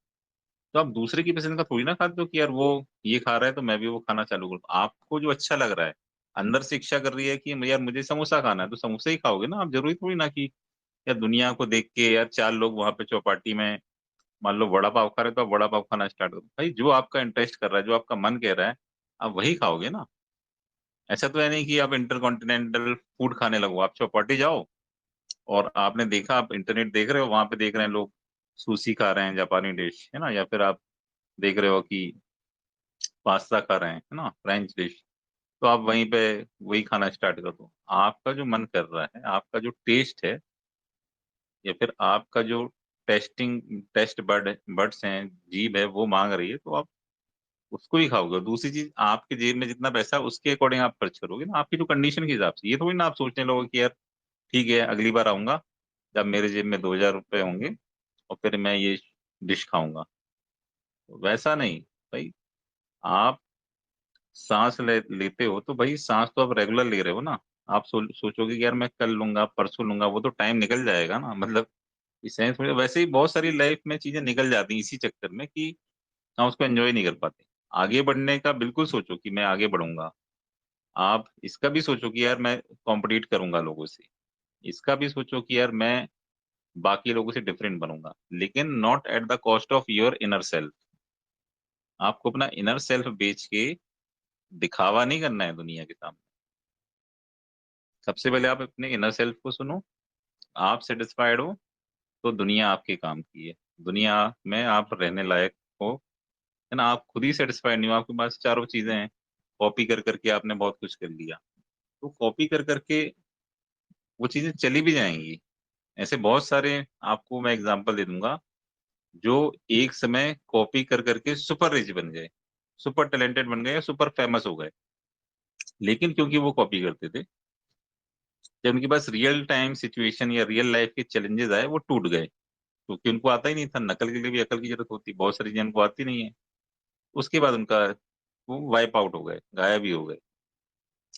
तो आप दूसरे की पसंद का थोड़ी ना खाते हो कि यार वो ये खा रहा है तो मैं भी वो खाना चालू करूँ। आपको जो अच्छा लग रहा है, अंदर से इच्छा कर रही है कि यार मुझे समोसा खाना है, तो समोसा ही खाओगे ना आप। जरूरी थोड़ी ना कि यार दुनिया को देख के यार चार लोग वहां पे चौपाटी में मान लो वड़ा पाव खा रहे, तो आप वड़ा पाव खाना स्टार्ट करो। भाई जो आपका इंटरेस्ट कर रहा है, जो आपका मन कह रहा है, आप वही खाओगे ना। ऐसा तो है नहीं कि आप इंटरकॉन्टिनेंटल फूड खाने लगो। आप चौपाटी जाओ और आपने देखा, आप इंटरनेट देख रहे हो, वहां पे देख रहे हैं लोग सुशी खा रहे हैं, जापानी डिश है ना, या फिर आप देख रहे हो कि पास्ता खा रहे हैं, है ना, फ्रेंच डिश। तो आप वहीं पे वही खाना स्टार्ट कर दो। आपका जो मन कर रहा है, आपका जो टेस्ट है, या फिर आपका जो टेस्ट बर्ड्स हैं, जीभ है, वो मांग रही है, तो आप उसको ही खाओगे। और दूसरी चीज, आपके जेब में जितना पैसा है उसके अकॉर्डिंग आप खर्च करोगे ना, आपकी जो कंडीशन के हिसाब से। ये थोड़ी ना आप सोचने लगोगे कि यार ठीक है अगली बार आऊंगा जब मेरे जेब में 2,000 रुपये होंगे और फिर मैं ये डिश खाऊंगा। वैसा नहीं भाई। आप लेते हो तो भाई सांस तो आप रेगुलर ले रहे हो ना। आप सोचोगे कि यार मैं कल लूंगा, परसों लूंगा, वो तो टाइम निकल जाएगा ना, मतलब इस सेंस में। वैसे ही बहुत सारी लाइफ में चीजें निकल जाती हैं इसी चक्कर में कि हम उसको एंजॉय नहीं कर पाते। आगे बढ़ने का बिल्कुल सोचो कि मैं आगे बढ़ूंगा। आप इसका भी सोचो कि यार मैं कॉम्पिटिट करूंगा लोगों से। इसका भी सोचो कि यार मैं बाकी लोगों से डिफरेंट बनूंगा, लेकिन not at the cost of your inner self. आपको अपना इनर सेल्फ बेच के दिखावा नहीं करना है दुनिया के सामने। सबसे पहले आप अपने इनर सेल्फ को सुनो। आप सेटिस्फाइड हो तो दुनिया आपके काम की है। दुनिया में आप रहने लायक हो, है ना। आप खुद ही सेटिस्फाइड नहीं हो, आपके पास चारों चीजें हैं, कॉपी कर करके आपने बहुत कुछ कर लिया, तो कॉपी कर करके वो चीजें चली भी जाएंगी। ऐसे बहुत सारे आपको मैं एग्जांपल दे दूंगा, जो एक समय कॉपी कर करके सुपर रिच बन गए, सुपर टैलेंटेड बन गए, सुपर फेमस हो गए। लेकिन क्योंकि वो कॉपी करते थे, जब उनके पास रियल टाइम सिचुएशन या रियल लाइफ के चैलेंजेस आए, वो टूट गए, क्योंकि उनको आता ही नहीं था। नकल के लिए भी अकल की जरूरत होती, बहुत सारी चीजें उनको आती नहीं है। उसके बाद उनका वो वाइप आउट हो गए, गायब ही हो गए।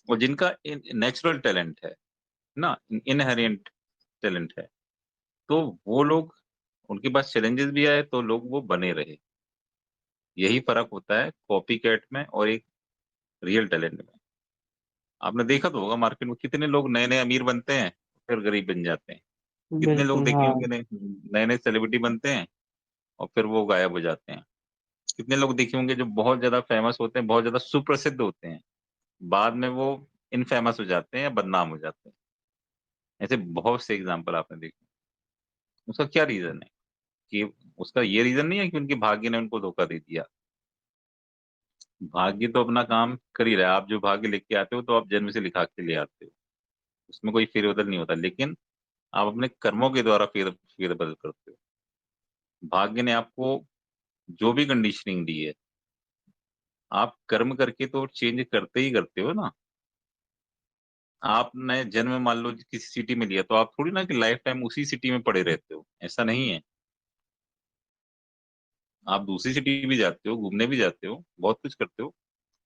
और जिनका नेचुरल टैलेंट है ना, इनहेरेंट टैलेंट है, तो वो लोग, उनके पास चैलेंजेस भी आए तो लोग वो बने रहे। यही फर्क होता है कॉपी कैट में और एक रियल टैलेंट में। आपने देखा तो होगा मार्केट में कितने लोग नए नए अमीर बनते हैं, फिर गरीब बन जाते हैं। कितने लोग बिल्कुल देखे हाँ। होंगे नए नए नए सेलिब्रिटी बनते हैं और फिर वो गायब हो जाते हैं। कितने लोग देखे होंगे जो बहुत ज्यादा फेमस होते हैं, बहुत ज्यादा सुप्रसिद्ध होते हैं, बाद में वो इनफेमस हो जाते हैं या बदनाम हो जाते हैं। ऐसे बहुत से एग्जाम्पल आपने देखे। उसका क्या रीजन है? कि उसका ये रीजन नहीं है कि उनके भाग्य ने उनको धोखा दे दिया। भाग्य तो अपना काम कर ही रहा है। आप जो भाग्य लेके आते हो तो आप जन्म से लिखा के ले आते हो, उसमें कोई फेरबदल नहीं होता। लेकिन आप अपने कर्मों के द्वारा फेरबदल करते हो। भाग्य ने आपको जो भी कंडीशनिंग दी है, आप कर्म करके तो चेंज करते ही करते हो ना। आपने जन्म मान लो किसी सिटी में लिया, तो आप थोड़ी ना कि लाइफ टाइम उसी सिटी में पड़े रहते हो, ऐसा नहीं है। आप दूसरी सिटी भी जाते हो, घूमने भी जाते हो, बहुत कुछ करते हो।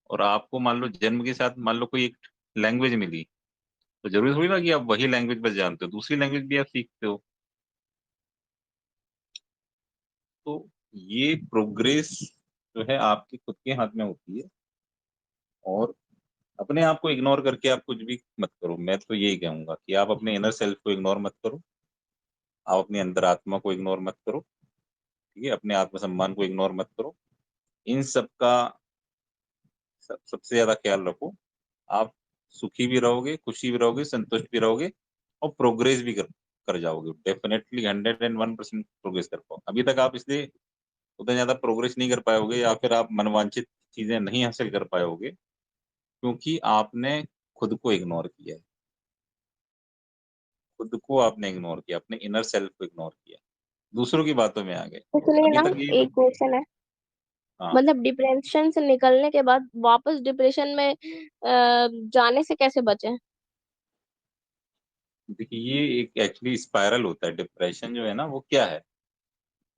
और आपको मान लो जन्म के साथ मान लो कोई एक लैंग्वेज मिली, तो जरूरी थोड़ी ना कि आप वही लैंग्वेज बस जानते हो, दूसरी लैंग्वेज भी आप सीखते हो। तो ये प्रोग्रेस जो है आपके खुद के हाथ में होती है। और अपने आप को इग्नोर करके आप कुछ भी मत करो। मैं तो यही कहूंगा कि आप अपने इनर सेल्फ को इग्नोर मत करो, आप अपनी अंतर आत्मा को इग्नोर मत करो, ठीक है। अपने आत्मसम्मान को इग्नोर मत करो। इन सब का सबसे ज्यादा ख्याल रखो। आप सुखी भी रहोगे, खुशी भी रहोगे, संतुष्ट भी रहोगे, और प्रोग्रेस भी कर जाओगे। डेफिनेटली 101% प्रोग्रेस कर पाओ। अभी तक आप इसलिए उतना ज्यादा प्रोग्रेस नहीं कर पाओगे, या फिर आप मनवांछित चीजें नहीं हासिल कर पाओगे, क्योंकि आपने खुद को इग्नोर किया है। खुद को आपने इग्नोर किया, अपने इनर सेल्फ को इग्नोर किया, दूसरों की बातों में आ गए। इसलिए अभी ना तक ये, एक क्वेश्चन है, हाँ मतलब डिप्रेशन से निकलने के बाद वापस डिप्रेशन में जाने से कैसे बचे? देखिए, ये एक एक्चुअली स्पाइरल होता है। डिप्रेशन जो है ना, वो क्या है,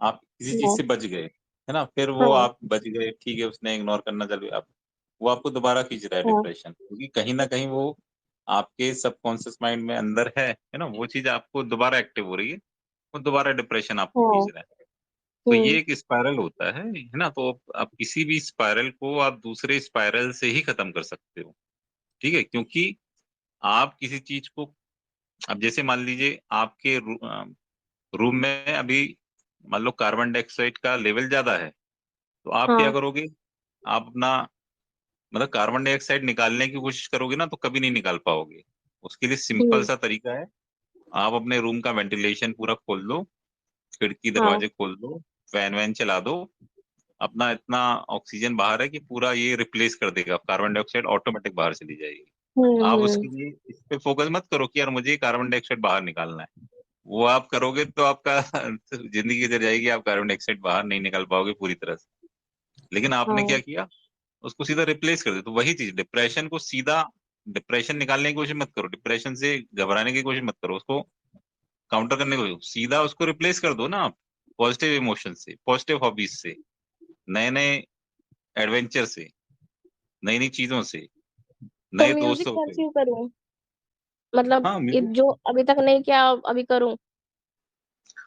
आप किसी चीज हाँ से बच गए, है ना, फिर वो हाँ आप बच गए, ठीक है, उसने इग्नोर करना चल आप, वो आपको दोबारा खींच रहा है हाँ डिप्रेशन, क्योंकि कहीं ना कहीं वो आपके सबकॉन्शियस माइंड में अंदर है ना, वो चीज आपको दोबारा एक्टिव हो रही है, वो दोबारा डिप्रेशन आपको खींच हाँ। रहा है। तो ये हम्म। एक स्पाइरल होता है ना। तो आप किसी भी स्पाइरल को आप दूसरे स्पाइरल से ही खत्म कर सकते हो, ठीक है। क्योंकि आप किसी चीज को, अब जैसे मान लीजिए आपके रूम में अभी मान लो कार्बन डाइऑक्साइड का लेवल ज्यादा है, तो आप क्या हाँ। करोगे, आप अपना मतलब कार्बन डाइऑक्साइड निकालने की कोशिश करोगे ना, तो कभी नहीं निकाल पाओगे। उसके लिए सिंपल हम्म। सा तरीका है, आप अपने रूम का वेंटिलेशन पूरा खोल दो, खिड़की हाँ। दरवाजे खोल दो, फैन वैन चला दो। अपना इतना ऑक्सीजन बाहर है कि पूरा ये रिप्लेस कर देगा, कार्बन डाइऑक्साइड ऑटोमेटिक बाहर चली जाएगी। आप हम्म। उसके लिए इस पे फोकस मत करो कि यार मुझे कार्बन डाइऑक्साइड बाहर निकालना है। वो आप करोगे तो आपका जिंदगी किधर जाएगी, आप कार्बन डाइऑक्साइड बाहर नहीं निकाल पाओगे पूरी तरह से। लेकिन आपने क्या हाँ। किया, उसको सीधा रिप्लेस कर दे। तो वही चीज, डिप्रेशन को सीधा, डिप्रेशन निकालने की कोशिश मत करो, डिप्रेशन से घबराने की कोशिश मत करो, उसको काउंटर करने की कोशिश, सीधा उसको रिप्लेस कर दो ना आप, पॉजिटिव इमोशन से, पॉजिटिव हॉबीज से, नए नए एडवेंचर से, नई नई चीजों से, तो नए म्यूजिक दोस्तों से। परस्यू करूँ, मतलब हाँ म्यूजिक, जो अभी तक नहीं किया अभी करूँ?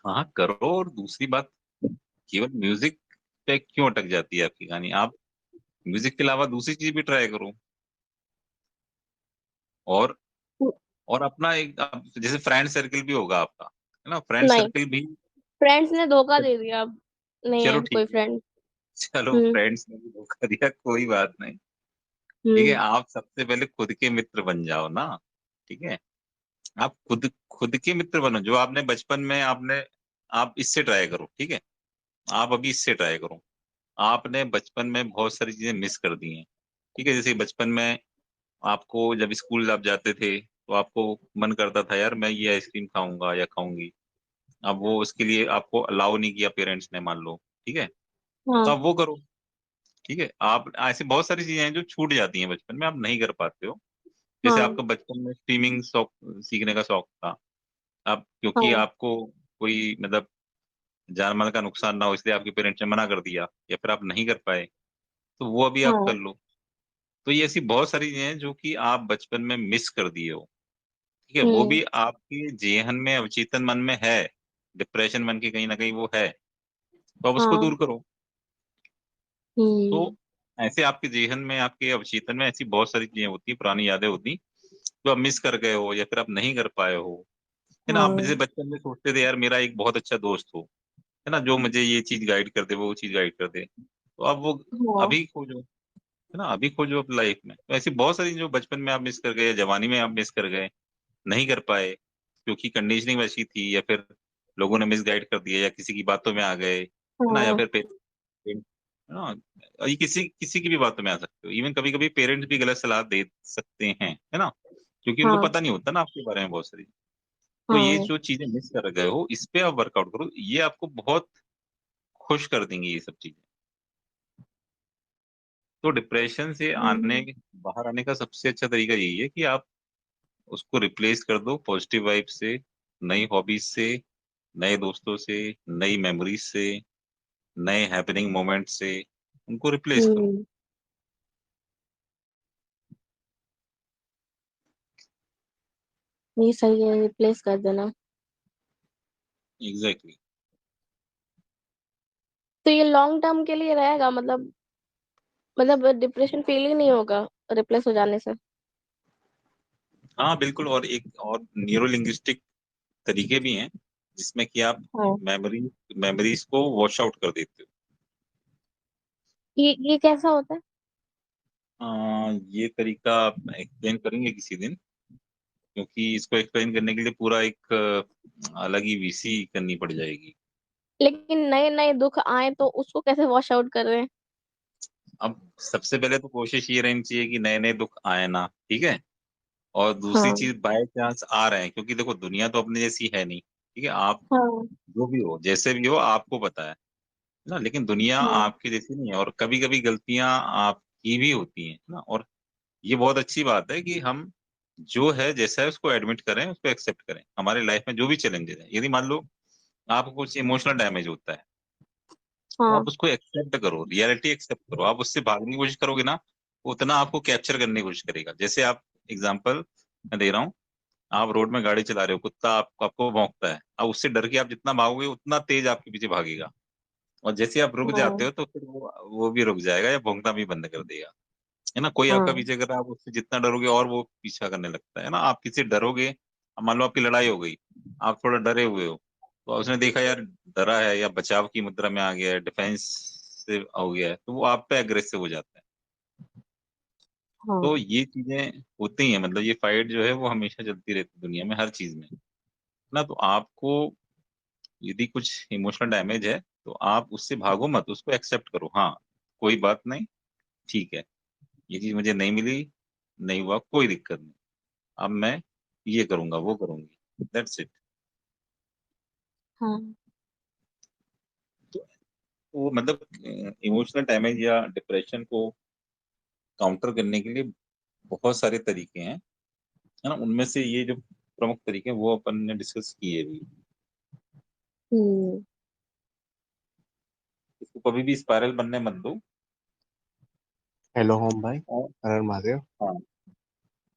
हाँ करो। और दूसरी बात, केवल म्यूजिक पे क्यों अटक जाती है आपकी कहानी? आप म्यूजिक के अलावा दूसरी चीज भी ट्राई करो। और और अपना एक जैसे फ्रेंड सर्कल भी होगा आपका, है ना, फ्रेंड नहीं, सर्कल भी। फ्रेंड्स ने धोखा दे दिया, अब नहीं चलो है ठीक कोई है, फ्रेंड। चलो हम्म। फ्रेंड्स ने भी धोखा दिया, कोई बात नहीं। ठीक है, हम्म। आप सबसे पहले खुद के मित्र बन जाओ ना, ठीक है। आप खुद खुद के मित्र बनो, जो आपने बचपन में आपने, आप इससे ट्राई करो, ठीक है। आप अभी इससे ट्राई करो। आपने बचपन में बहुत सारी चीजें मिस कर दी हैं, ठीक है। जैसे बचपन में आपको जब स्कूल आप जाते थे तो आपको मन करता था यार मैं ये आइसक्रीम खाऊंगा या खाऊंगी। अब वो उसके लिए आपको अलाउ नहीं किया पेरेंट्स ने, मान लो, ठीक है। तो हाँ। आप वो करो, ठीक है। आप ऐसे बहुत सारी चीजें हैं जो छूट जाती हैं बचपन में, आप नहीं कर पाते हो। जैसे हाँ। आपका बचपन में स्विमिंग शौक, सीखने का शौक था। अब क्योंकि हाँ। आपको कोई मतलब जान माल का नुकसान ना हो इसलिए आपके पेरेंट्स ने मना कर दिया, या फिर आप नहीं कर पाए, तो वो अभी आप कर हाँ। लो। तो ये ऐसी बहुत सारी चीजें हैं जो कि आप बचपन में मिस कर दिए हो, ठीक है। वो हम्म। भी आपके जेहन में, अवचेतन मन में है, डिप्रेशन मन के कहीं ना कहीं वो है, तो आप उसको हाँ। दूर करो। हम्म। तो ऐसे आपके जेहन में, आपके अवचेतन में ऐसी बहुत सारी चीजें होती, पुरानी यादें होती जो आप मिस कर गए हो या फिर आप नहीं कर पाए हो, है ना। आप जैसे हाँ। बचपन में सोचते थे यार मेरा एक बहुत अच्छा दोस्त हो, है ना, जो मुझे ये चीज गाइड कर दे, वो चीज गाइड कर दे, तो आप वो हाँ। अभी खोजो, है ना, अभी खोजो अपनी लाइफ में। तो ऐसी बहुत सारी जो बचपन में आप मिस कर गए या जवानी में आप मिस कर गए, नहीं कर पाए क्योंकि कंडीशनिंग वैसी थी, या फिर लोगों ने मिस गाइड कर दिया, या किसी की बातों में आ गए, है ना, या हाँ। फिर पेरेंट, हाँ, ये किसी किसी की भी बातों में आ सकते हो। इवन कभी कभी पेरेंट्स भी गलत सलाह दे सकते हैं, है ना, क्योंकि उनको हाँ। पता नहीं होता ना आपके बारे में बहुत सारी। तो ये हाँ। जो चीजें मिस कर गए हो इस पे आप वर्कआउट करो, ये आपको बहुत खुश कर देंगी ये सब चीजें। तो डिप्रेशन से आने, हम्म। बाहर आने का सबसे अच्छा तरीका यही है कि आप उसको रिप्लेस कर दो पॉजिटिव वाइब से, नई हॉबीज से, नए दोस्तों से, नई मेमोरीज से, नए हैपनिंग मोमेंट से, उनको रिप्लेस करो। हम्म। नहीं, सही है, रिप्लेस कर देना। एग्जैक्टली। तो ये लॉन्ग टर्म के लिए रहेगा, मतलब डिप्रेशन फील ही नहीं होगा रिप्लेस हो जाने से? हाँ बिल्कुल। और एक और न्यूरो लिंग्विस्टिक तरीके भी हैं जिसमें कि आप हाँ। मेमोरी मेमोरीज को वॉश आउट कर देते ये कैसा होता है? हो। ये तरीका आप एक्सप्लेन करेंगे किसी दिन, क्योंकि इसको एक्सप्लेन करने के लिए पूरा एक अलग ही वीसी करनी पड़ जाएगी। लेकिन नए नए दुख आए तो उसको कैसे वॉश आउट कर रहे हैं? अब सबसे पहले तो कोशिश ये रहनी चाहिए कि नए नए दुख आए ना, ठीक है। और दूसरी हाँ। चीज, बाय चांस आ रहे हैं, क्योंकि देखो दुनिया तो अपने जैसी है नहीं, ठीक है। आप हाँ। जो भी हो, जैसे भी हो, आपको पता है ना, लेकिन दुनिया हाँ। आपकी जैसी नहीं है, और कभी कभी गलतियां आपकी भी होती हैं ना। और ये बहुत अच्छी बात है कि हम जो है जैसा है उसको एडमिट करें, उसको एक्सेप्ट करें। हमारे लाइफ में जो भी चैलेंजेस है, यदि मान लो आपको कुछ इमोशनल डैमेज होता है, तो हाँ। आप उसको एक्सेप्ट करो, रियलिटी एक्सेप्ट करो। आप उससे भागने की कोशिश करोगे ना, उतना आपको कैप्चर करने की कोशिश करेगा। जैसे आप एग्जांपल मैं दे रहा हूँ, आप रोड में गाड़ी चला रहे हो, कुत्ता आपको भौंकता है, अब उससे डर के आप जितना भागोगे उतना तेज आपके पीछे भागेगा। और जैसे आप रुक जाते हाँ। हो तो फिर वो भी रुक जाएगा या भौंकना भी बंद कर देगा, है ना। कोई आपका हाँ। पीछे कर रहा है, आप उससे जितना डरोगे और वो पीछा करने लगता है ना। आप किसी से डरोगे, अब मान लो आपकी लड़ाई हो गई, आप थोड़ा डरे हुए हो, तो उसने देखा यार डरा है या बचाव की मुद्रा में आ गया है, डिफेंस से हो गया है, तो वो आप पे अग्रेसिव हो जाता है। हाँ। तो ये चीजें होती हैं, मतलब ये फाइट जो है वो हमेशा चलती रहती है दुनिया में, हर चीज में, ना। तो आपको यदि कुछ इमोशनल डैमेज है तो आप उससे भागो मत, उसको एक्सेप्ट करो। हाँ, कोई बात नहीं, ठीक है, ये चीज मुझे नहीं मिली, नहीं हुआ, कोई दिक्कत नहीं, अब मैं ये करूंगा, वो करूंगी, दैट्स इट। हाँ। तो वो मतलब इमोशनल डैमेज या डिप्रेशन को काउंटर करने के लिए बहुत सारे तरीके हैं, है ना। उनमें से ये जो प्रमुख तरीके हैं वो अपन ने डिस्कस किए भी। हम्म। इसको कभी भी स्पाइरल बनने मत दो। हेलो होम भाई। और हर हर महादेव। हाँ,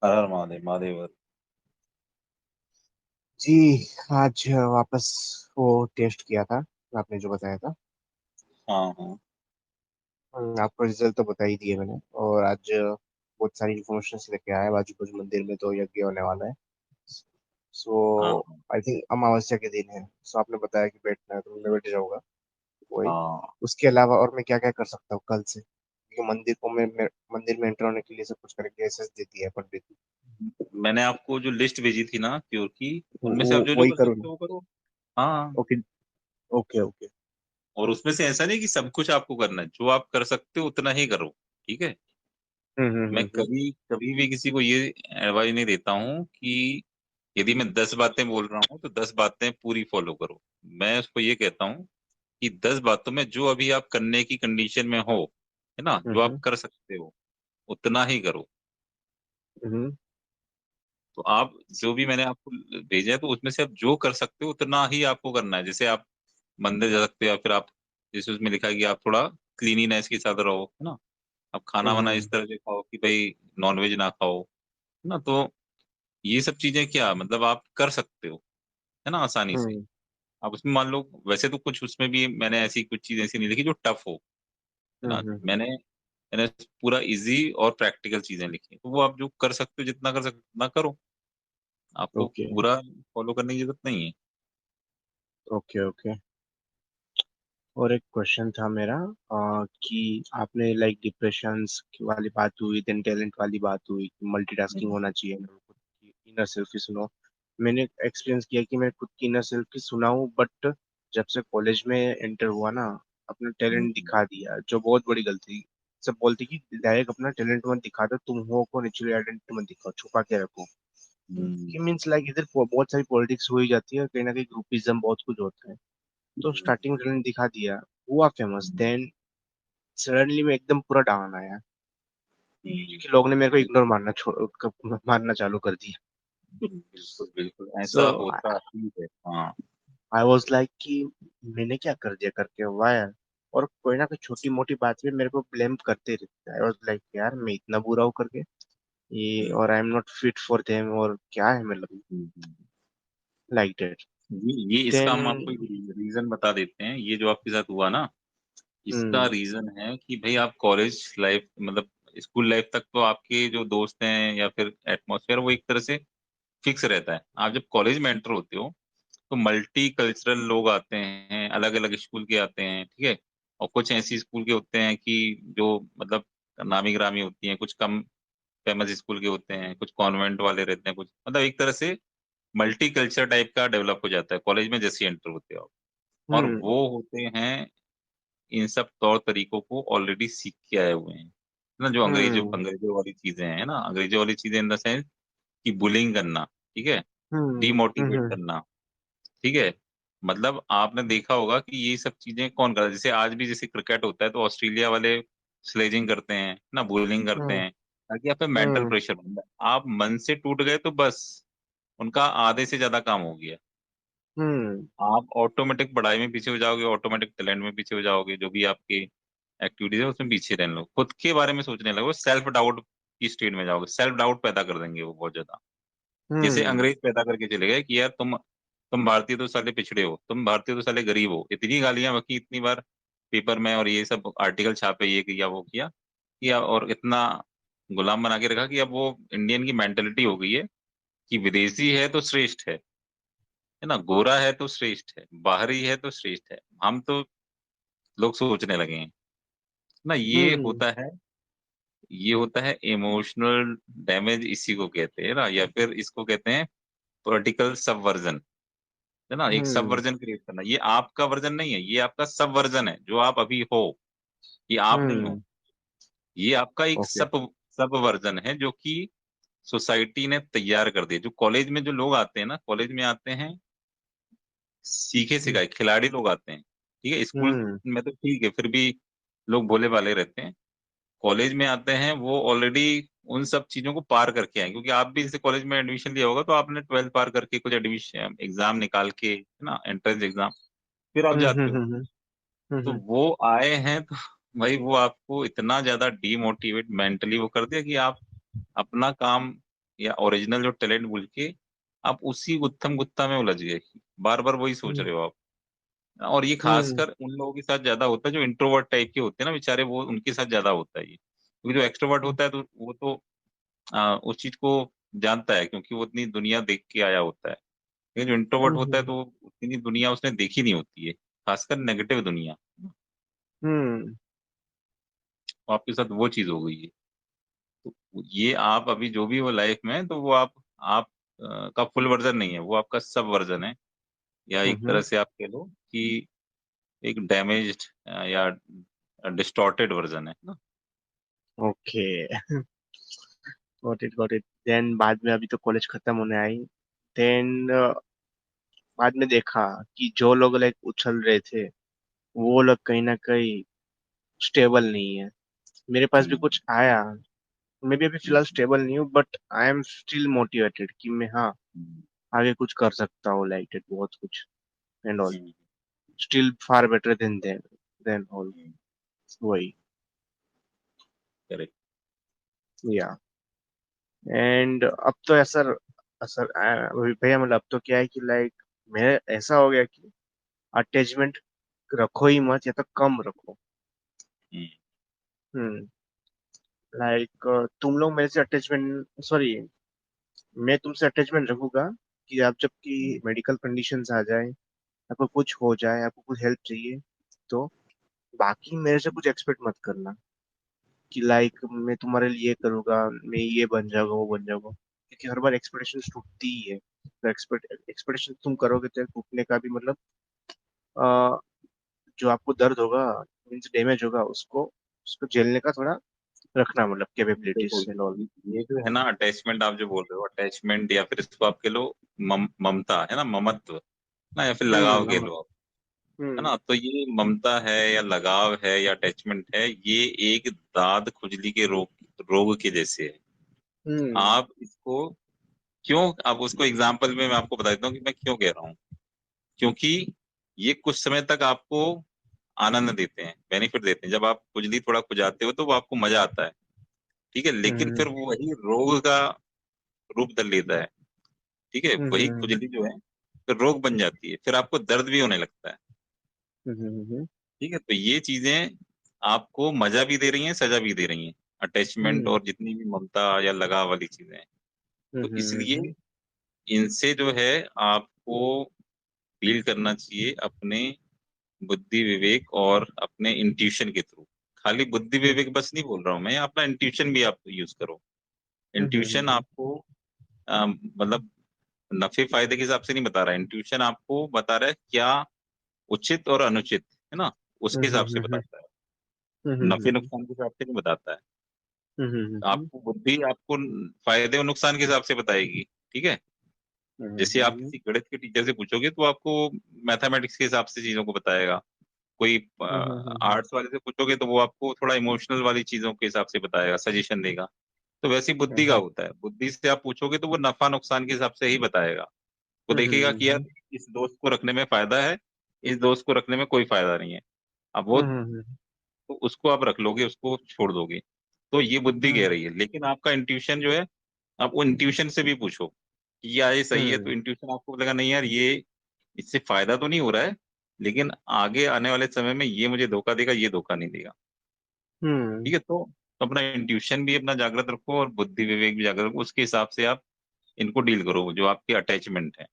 हर हर महादेव, महादेव हर। जी। आज वापस वो टेस्ट किया था आपने जो बताया था। हाँ हाँ आपको रिजल्ट तो बता ही दिए मैंने। और आज बहुत सारी इन्फॉर्मेशन लेके आया। बाजू कुछ मंदिर में तो यज्ञ होने वाला है। सो हाँ आई थिंक अमावस्या के दिन है। सो आपने बताया कि बैठना है तो मैं बैठ जाऊंगा। वही। हाँ उसके अलावा और मैं क्या क्या कर सकता हूँ कल से, क्योंकि मंदिर में एंटर होने के लिए सब कुछ करके एसेस देती है पंडित। मैंने आपको जो लिस्ट भेजी थी ना क्योर की, उनमें से वो आप जो जो वही कर करूँ सकते ना? हो वो करो। हाँ। Okay, okay, okay. और उसमें से ऐसा नहीं कि सब कुछ आपको करना है, जो आप कर सकते हो उतना ही करो। ठीक है। हम्म, मैं कभी कभी भी किसी को ये एडवाइस नहीं देता हूँ कि यदि मैं 10 बातें बोल रहा हूँ तो 10 बातें पूरी फॉलो करो। मैं उसको ये कहता हूँ कि 10 बातों में जो अभी आप करने की कंडीशन में हो, है ना, जो आप हम्म, कर सकते हो उतना ही करो। हम्म, तो आप जो भी मैंने आपको भेजा है तो उसमें से आप जो कर सकते हो उतना ही आपको करना है। जैसे आप मंदिर जा सकते हो, या फिर आप, जैसे उसमें लिखा है कि आप थोड़ा क्लीनिनेस के साथ रहो, है ना, आप खाना वाना इस हम्म, तरह से खाओ कि भाई नॉनवेज ना खाओ, है ना। तो ये सब चीजें क्या मतलब आप कर सकते हो, है ना, आसानी से। हम्म, आप उसमें मान लो, वैसे तो कुछ उसमें भी मैंने ऐसी कुछ चीज ऐसी नहीं लिखी जो टफ हो, है ना। मैंने मैंने पूरा इजी और प्रैक्टिकल चीजें लिखी, तो वो आप जो कर सकते हो, जितना कर सकते हो उतना करो। आपको ओके, पूरा फॉलो करने की जरूरत नहीं है। Okay, okay. और एक क्वेश्चन था मेरा, कि आपने लाइक डिप्रेशंस वाली बात हुई, देन टैलेंट वाली बात हुई, मल्टीटास्किंग हम्म, होना चाहिए मेरे को, इनर सेल्फ की सुनो। मैंने एक्सपीरियंस किया कि मैं खुद की इनर सेल्फ की सुना हूँ, बट जब से कॉलेज में एंटर हुआ ना, अपना टैलेंट हम्म, दिखा दिया, जो बहुत बड़ी गलती। सब बोलते कि डायरेक्ट अपना टैलेंट मत दिखा दो, तुम हो को नेचुरल आइडेंटिटी मत दिखाओ, छुपा के रखो। हम्म, कि मीन्स लाइक इधर बहुत सारी पॉलिटिक्स हो ही जाती है, कहीं ना कहीं ग्रुपिज्म बहुत कुछ होता है। तो स्टार्टिंग में टैलेंट दिखा दिया, हुआ फेमस, हम्म, देन सडनली में एकदम पूरा डाउन आया, हम्म, क्योंकि लोग ने मेरे को इग्नोर मारना चालू कर दिया। बिल्कुल बिल्कुल सो ऐसा होता ही है। हाँ। आई वाज लाइक कि मैंने क्या कर दिया करके, वाई। और कोई ना कोई छोटी मोटी बात पे मेरे को ब्लेम करते रहते, आई वाज लाइक यार मैं इतना बुरा हूँ करके, ये, हम्म, और I am not fit for them, और क्या है मतलब, हम्म। Like that. ये इसका देन हम आपको रीजन बता देते हैं। ये जो आपके साथ हुआ ना, इसका हम्म, रीजन है कि भाई आप कॉलेज लाइफ मतलब स्कूल लाइफ तक तो आपके जो दोस्त हैं या फिर एटमॉस्फेयर वो एक तरह से फिक्स रहता है। आप जब कॉलेज में एंटर होते हो तो मल्टी कल्चरल लोग आते हैं, अलग अलग स्कूल के आते हैं, ठीक है। और कुछ ऐसी स्कूल के होते हैं कि जो मतलब नामी गिरामी होती हैं, कुछ कम फेमस स्कूल के होते हैं, कुछ कॉन्वेंट वाले रहते हैं, कुछ मतलब एक तरह से मल्टी कल्चर टाइप का डेवलप हो जाता है कॉलेज में जैसे एंटर होते हो आप। और हम्म, वो होते हैं इन सब तौर तरीकों को ऑलरेडी सीख के आए हुए हैं, है ना। जो अंग्रेजों हम्म, अंग्रेजों वाली चीजें हैं, है ना, अंग्रेजों वाली चीजें इन द सेंस कि बुलिंग करना, ठीक है, हम्म, डिमोटिवेट हम्म, करना, ठीक है। मतलब आपने देखा होगा कि ये सब चीजें कौन करता है। जैसे आज भी जैसे क्रिकेट होता है तो ऑस्ट्रेलिया वाले स्लेजिंग करते हैं ना, बुलिंग करते हम्म, हैं ताकि आप पे मेंटल हम्म, प्रेशर बन जाए। आप मन से टूट गए तो बस उनका आधे से ज्यादा काम हो गया। हम्म, आप ऑटोमेटिक पढ़ाई में पीछे हो जाओगे, ऑटोमेटिक टैलेंट में पीछे हो जाओगे, जो भी आपकी एक्टिविटीज है उसमें पीछे रहने लगो, खुद के बारे में सोचने लगो, सेल्फ डाउट की स्टेट में जाओगे। सेल्फ डाउट पैदा कर देंगे वो बहुत ज्यादा। जैसे हम्म, अंग्रेज पैदा करके चले गए कि यार तुम भारतीय तो साले पिछड़े हो, तुम भारतीय तो साले गरीब हो, इतनी गालियां बकी, इतनी बार पेपर में और ये सब आर्टिकल छापे, ये किया वो किया और इतना गुलाम बना के रखा कि अब वो इंडियन की मेंटेलिटी हो गई है कि विदेशी है तो श्रेष्ठ है ना, गोरा है तो श्रेष्ठ है, बाहरी है तो श्रेष्ठ है। हम तो लोग सोचने लगे हैं ना, हम्म, ये होता है इमोशनल डैमेज, इसी को कहते हैं ना, या फिर इसको कहते हैं पॉलिटिकल सबवर्जन, है ना। एक सब हम्म, वर्जन क्रिएट करना, ये आपका वर्जन नहीं है, ये आपका सब वर्जन है जो आप अभी हो। ये आप नहीं हो, हम्म, ये आपका एक ओके, सब सब वर्जन है जो कि सोसाइटी ने तैयार कर दिया। जो कॉलेज में जो लोग आते हैं ना, कॉलेज में आते हैं सीखे सिखाए खिलाड़ी लोग आते हैं, ठीक है। स्कूल हम्म, में तो ठीक है, फिर भी लोग भोले भाले रहते हैं। कॉलेज में आते हैं वो ऑलरेडी उन सब चीजों को पार करके आए, क्योंकि आप भी जैसे कॉलेज में एडमिशन लिया होगा तो आपने 12th पार करके कुछ एडमिशन एग्जाम निकाल के, है ना, एंट्रेंस एग्जाम, फिर आप हम्म, जाते हो। तो हम्म, वो आए हैं तो भाई वो आपको इतना ज्यादा डीमोटिवेट मेंटली वो कर दिया कि आप अपना काम या ओरिजिनल जो टैलेंट भूल के आप उसी गुत्थम गुत्था में उलझ गए, बार बार वही सोच हम्म, रहे हो आप। और ये हम्म, खासकर उन लोगों के साथ ज्यादा होता है जो इंट्रोवर्ट टाइप के होते हैं ना बेचारे, वो उनके साथ ज्यादा होता है ये। क्योंकि जो एक्सट्रोवर्ट होता है तो वो तो उस चीज को जानता है क्योंकि वो इतनी दुनिया देख के आया होता है। लेकिन जो इंट्रोवर्ट होता है हम्म, तो उतनी दुनिया उसने देखी नहीं होती है, खासकर नेगेटिव दुनिया। हम्म, तो आपके साथ वो चीज हो गई है। ये आप अभी जो भी हो लाइफ में, तो वो आप का फुल वर्जन नहीं है, वो आपका सब वर्जन है, या एक तरह हम्म। से आप कह लो कि एक डैमेज्ड या डिस्टॉर्टेड वर्जन है ना। ओके। गॉट इट देन बाद में अभी तो कॉलेज खत्म होने आई। देन बाद में देखा कि जो लोग लाइक उछल रहे थे वो लोग कहीं ना कहीं स्टेबल नहीं है। मेरे पास भी हम्म, कुछ आया। मैं भी अभी फिलहाल हम्म, स्टेबल नहीं हूँ but I am still motivated कि मैं हाँ हम्म, आगे कुछ कर सकता हूँ लाइक इट बहुत कुछ and all. Hmm, still far better than all. Hmm, वही। करेक्ट। या एंड अब तो ऐसा असर भैया मतलब अब तो क्या है कि लाइक मेरे ऐसा हो गया कि अटैचमेंट रखो ही मत या तो कम रखो। हम्म, हम्म। लाइक तुम लोग मेरे से अटैचमेंट सॉरी मैं तुमसे अटैचमेंट रखूंगा कि आप जबकि हम्म, मेडिकल कंडीशंस आ जाए आपको कुछ हो जाए आपको कुछ हेल्प चाहिए तो बाकी मेरे से कुछ एक्सपेक्ट मत करना कि लाइक मैं तुम्हारे लिए करूंगा मैं ये बन जाऊंगा वो बन जाऊंगा क्योंकि हर बार एक्सपेक्टेशन टूटती ही है तो एक्सपेक्टेशन तुम करोगे तो टूटने का भी मतलब अ, जो आपको दर्द होगा मीन्स डैमेज होगा उसको उसको झेलने का थोड़ा रखना मतलब देखो, कैपेबिलिटीज एंड ऑल। ये जो है ना अटैचमेंट, आप जो बोल रहे हो अटैचमेंट, या फिर इसको आप कह लो ममता है ना, ममत्व ना, या फिर लगाव कह हम्म। लो आप, है हम्म। ना। तो ये ममता है या लगाव है या अटैचमेंट है, ये एक दाद खुजली के रोग रोग के जैसे है। हम्म। आप इसको क्यों, अब उसको एग्जाम्पल में मैं आपको बता देता हूँ कि मैं क्यों कह रहा हूँ। क्योंकि ये कुछ समय तक आपको आनंद देते हैं, बेनिफिट देते हैं, जब आप खुजली थोड़ा खुजाते हो तो वो आपको मजा आता है, ठीक है। लेकिन हम्म। फिर वो वही रोग का रूप धर लेता है, ठीक है। वही हम्म। खुजली जो है फिर रोग बन जाती है, फिर आपको दर्द भी होने लगता है, हम्म। ठीक है। तो ये चीजें आपको मजा भी दे रही हैं, सजा भी दे रही हैं, अटैचमेंट हम्म। और जितनी भी ममता या लगाव वाली चीजें हैं। तो हम्म। इसलिए इनसे जो है आपको डील करना चाहिए अपने बुद्धि विवेक और अपने इंट्यूशन के थ्रू। खाली बुद्धि विवेक बस नहीं बोल रहा हूं मैं, अपना इंट्यूशन भी आप यूज करो। इंट्यूशन हम्म। आपको मतलब नफे फायदे के हिसाब से नहीं बता रहा है, इंट्यूशन आपको बता रहा है क्या उचित और अनुचित, है ना, उसके हिसाब से हम्म। बताता है, नफे नुकसान के हिसाब से नहीं बताता है। आपको बुद्धि आपको फायदे और नुकसान के हिसाब से बताएगी, ठीक है। जैसे आप किसी गणित के टीचर से पूछोगे तो आपको मैथमेटिक्स के हिसाब से चीजों को बताएगा। कोई आर्ट्स वाले से पूछोगे तो वो आपको थोड़ा इमोशनल वाली चीजों के हिसाब से बताएगा, सजेशन देगा। तो वैसी बुद्धि का होता है, बुद्धि से आप पूछोगे तो वो नफा नुकसान के हिसाब से ही बताएगा। वो देखेगा कि यार इस दोस्त को रखने में फायदा है, इस दोस्त को रखने में कोई फायदा नहीं है। अब वो तो उसको आप रख लोगे, उसको छोड़ दोगे। तो ये बुद्धि कह रही है, लेकिन आपका इंट्यूशन जो है, आप वो इंट्यूशन से भी पूछो कि यार ये सही है, तो इंट्यूशन आपको लगा नहीं यार ये इससे फायदा तो नहीं हो रहा है, लेकिन आगे आने वाले समय में ये मुझे धोखा देगा, ये धोखा नहीं देगा, ठीक है। तो अपना इंट्यूशन भी अपना जागृत रखो और बुद्धि विवेक भी जागृत रखो, उसके हिसाब से आप इनको डील करो जो आपकी अटैचमेंट है।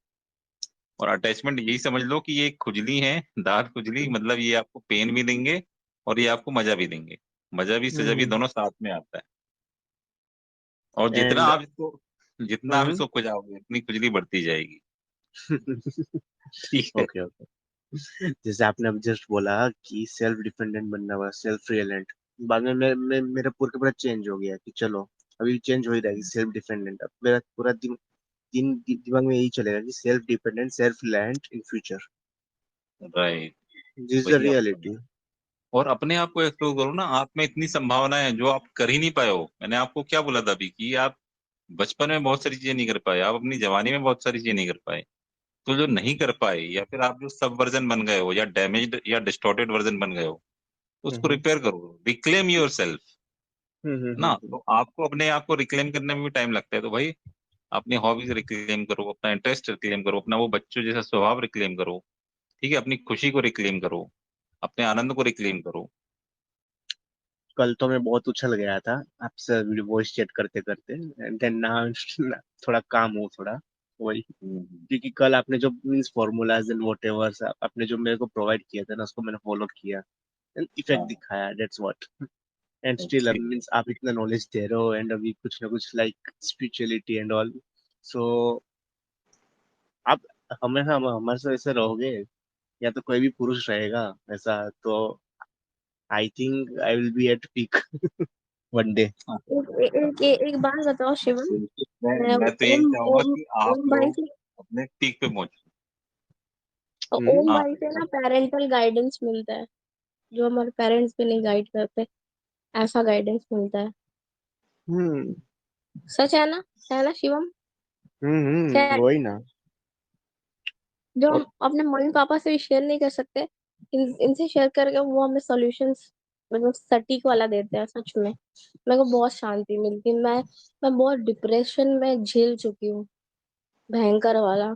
और अटैचमेंट यही समझ लो कि ये एक खुजली है, दांत खुजली, मतलब ये आपको पेन भी देंगे और ये आपको मजा भी देंगे। मजा भी सजा भी दोनों साथ में आता है। और एंड जितना आप इसको खुजाओगे उतनी खुजली बढ़ती जाएगी, ठीक है। Okay okay. जैसे आपने अभी जस्ट बोला कि सेल्फ डिपेंडेंट बनना हुआ सेल्फ रियलेंट बाद में मेरा पूरा का पूरा चेंज हो गया कि चलो अभी चेंज हो ही रहा है सेल्फ डिपेंडेंट अब मेरा पूरा दिमाग में यही चलेगा कि self dependent self reliant in future right, this is the वही आपको करना रियलिटी। है। और अपने आप को एक्सप्लोर करो ना, आप में इतनी संभावना है जो आप कर ही नहीं पाए हो। मैंने आपको क्या बोला था अभी कि आप बचपन में बहुत सारी चीजें नहीं कर पाए, आप अपनी जवानी में बहुत सारी चीजें नहीं कर पाए। तो जो नहीं कर पाए, या फिर आप जो सब वर्जन बन गए हो या डैमेज्ड या डिस्टॉर्टेड वर्जन बन गए हो, तो उसको हम्म। रिपेयर करो, रिक्लेम योर सेल्फ, है ना। हम्म। तो आपको अपने आप को रिक्लेम करने में भी टाइम लगता है, तो भाई अपनी हॉबीज रिक्लेम करो, अपना इंटरेस्ट रिक्लेम करो, अपना वो बच्चों जैसा स्वभाव रिक्लेम करो, ठीक है। अपनी खुशी को रिक्लेम करो, अपने आनंद को रिक्लेम करो। कल तो मैं बहुत उछल गया था आपसे वॉइस चैट करते करते एंड देन थोड़ा काम हो थोड़ा वही हम्म, क्योंकि कल आपने जो means formulas and what ever आपने जो मेरे को प्रोवाइड किया था ना उसको मैंने फॉलो किया एंड इफेक्ट हाँ, दिखाया that's what and still okay. Means आप इतना नॉलेज दे रहे हो एंड अभी कुछ ना कुछ लाइक स्पिरिचुअलिटी एंड ऑल, सो आप हमेशा हमारे साथ ऐसे रहोगे या तो कोई भी पुरुष रहेगा ऐसा, तो I think I will be at peak one day. हाँ, एक बात बताओ शिवम। बिल्कुल। मैं मैं मैं तो यही ओम चाहूंगा ओम कि आप ओम भाई लोग से अपने पीक पे पहुंचे। ओम हाँ, भाई से ना पेरेंटल गाइडेंस मिलता है, जो हमारे पेरेंट्स भी नहीं गाइड करते, ऐसा गाइडेंस मिलता है। हम्म सच है ना शिवम? खैर, वही ना। जो और हम अपने मम्मी पापा से भी शेयर नहीं कर सकते, इनसे शेयर करके वो हमें सॉल्यूशंस मतलब सटीक वाला देते हैं सच में। मेरे को बहुत शांति मिलती है। मैं बहुत डिप्रेशन में झेल चुकी हूँ, भयंकर वाला।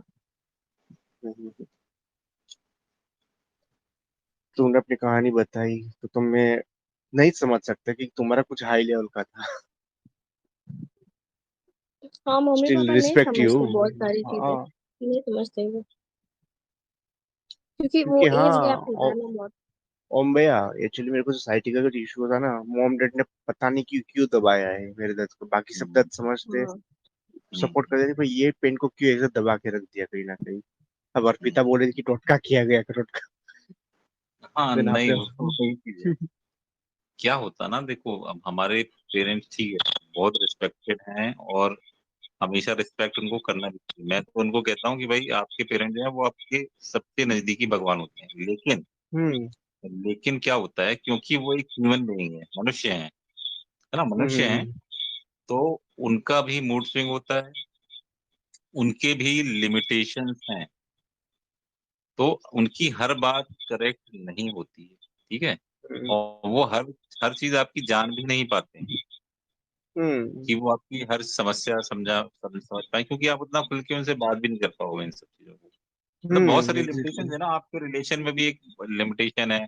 तुमने अपनी कहानी बताई तो तुम मैं नहीं समझ सकता कि तुम्हारा कुछ हाई लेवल का था। हाँ, मम्मी स्टिल पापा नहीं रिस्पेक्ट यू। समझते बहुत सारी चीजें, हाँ, नहीं समझते वो, क्योंकि वो क्योंकि एज गैप हाँ, होता है ना बहुत। ओम भैया, एक्चुअली मेरे को सोसाइटी का जो इशू था ना, मॉम डैड ने पता नहीं क्यों क्यों दबाया है मेरे दर्द को, बाकी सब हम्म, दर्द समझते हाँ। सपोर्ट कर देते, पर ये पेन को क्यों ऐसे दबा के रख दिया कहीं ना कहीं। अब हम्म। अर्पिता बोल रही थी कि टोटका किया गया, टोटका। हाँ, देन नहीं आपने वो तो सही चीज है। क्या होता ना, देखो अब हमारे पेरेंट्स ठीक है, बहुत रिस्पेक्टेड हैं और हमेशा रिस्पेक्ट उनको करना भी चाहिए। मैं तो उनको कहता हूँ कि भाई आपके पेरेंट्स जो है वो आपके सबसे नजदीकी भगवान होते हैं। हम्म लेकिन क्या होता है, क्योंकि वो एक ह्यूमन बीइंग है, मनुष्य है ना, हम्म मनुष्य हैं, हम्म तो उनका भी मूड स्विंग होता है, उनके भी लिमिटेशंस हैं, तो उनकी हर बात करेक्ट नहीं होती है, ठीक है। हम्म और वो हर हर चीज आपकी जान भी नहीं पाते हैं हम्म कि वो आपकी हर समस्या समझ पाए, क्योंकि आप उतना खुल के उनसे बात भी नहीं कर पाओगे इन सब चीजों को। मतलब बहुत सारी एग्जैक्टली। लिमिटेशन है ना, आपके रिलेशन में भी एक लिमिटेशन है।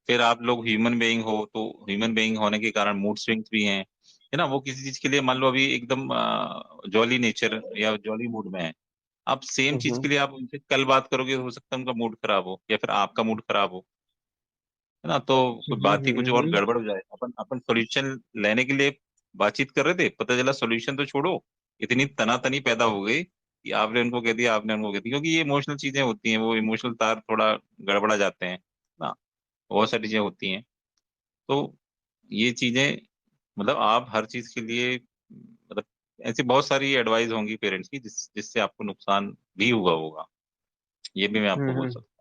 फिर आप लोग ह्यूमन बीइंग हो, तो ह्यूमन बीइंग होने के कारण मूड स्विंग्स भी हैं, है ना। वो किसी चीज के लिए मान लो अभी एकदम जॉली नेचर या जॉली मूड में है, आप सेम चीज हम्म के लिए आप उनसे कल बात करोगे, हो सकता है उनका मूड खराब हो या फिर आपका मूड खराब हो, है ना। तो कोई बात ही कुछ और हम्म गड़बड़ हो जाए, अपन अपन सोल्यूशन लेने के लिए बातचीत कर रहे थे, पता चला सोल्यूशन तो छोड़ो, इतनी तनातनी पैदा हो गई कि आपने उनको कह दिया, आपने उनको कह दिया, क्योंकि ये इमोशनल चीजें होती हैं, वो इमोशनल तार थोड़ा गड़बड़ा जाते हैं ना, बहुत सारी चीजें होती हैं। तो ये चीजें, मतलब आप हर चीज के लिए, मतलब ऐसी बहुत सारी एडवाइस होंगी पेरेंट्स की जिससे आपको नुकसान भी हुआ होगा, ये भी मैं आपको बोल हम्म। सकता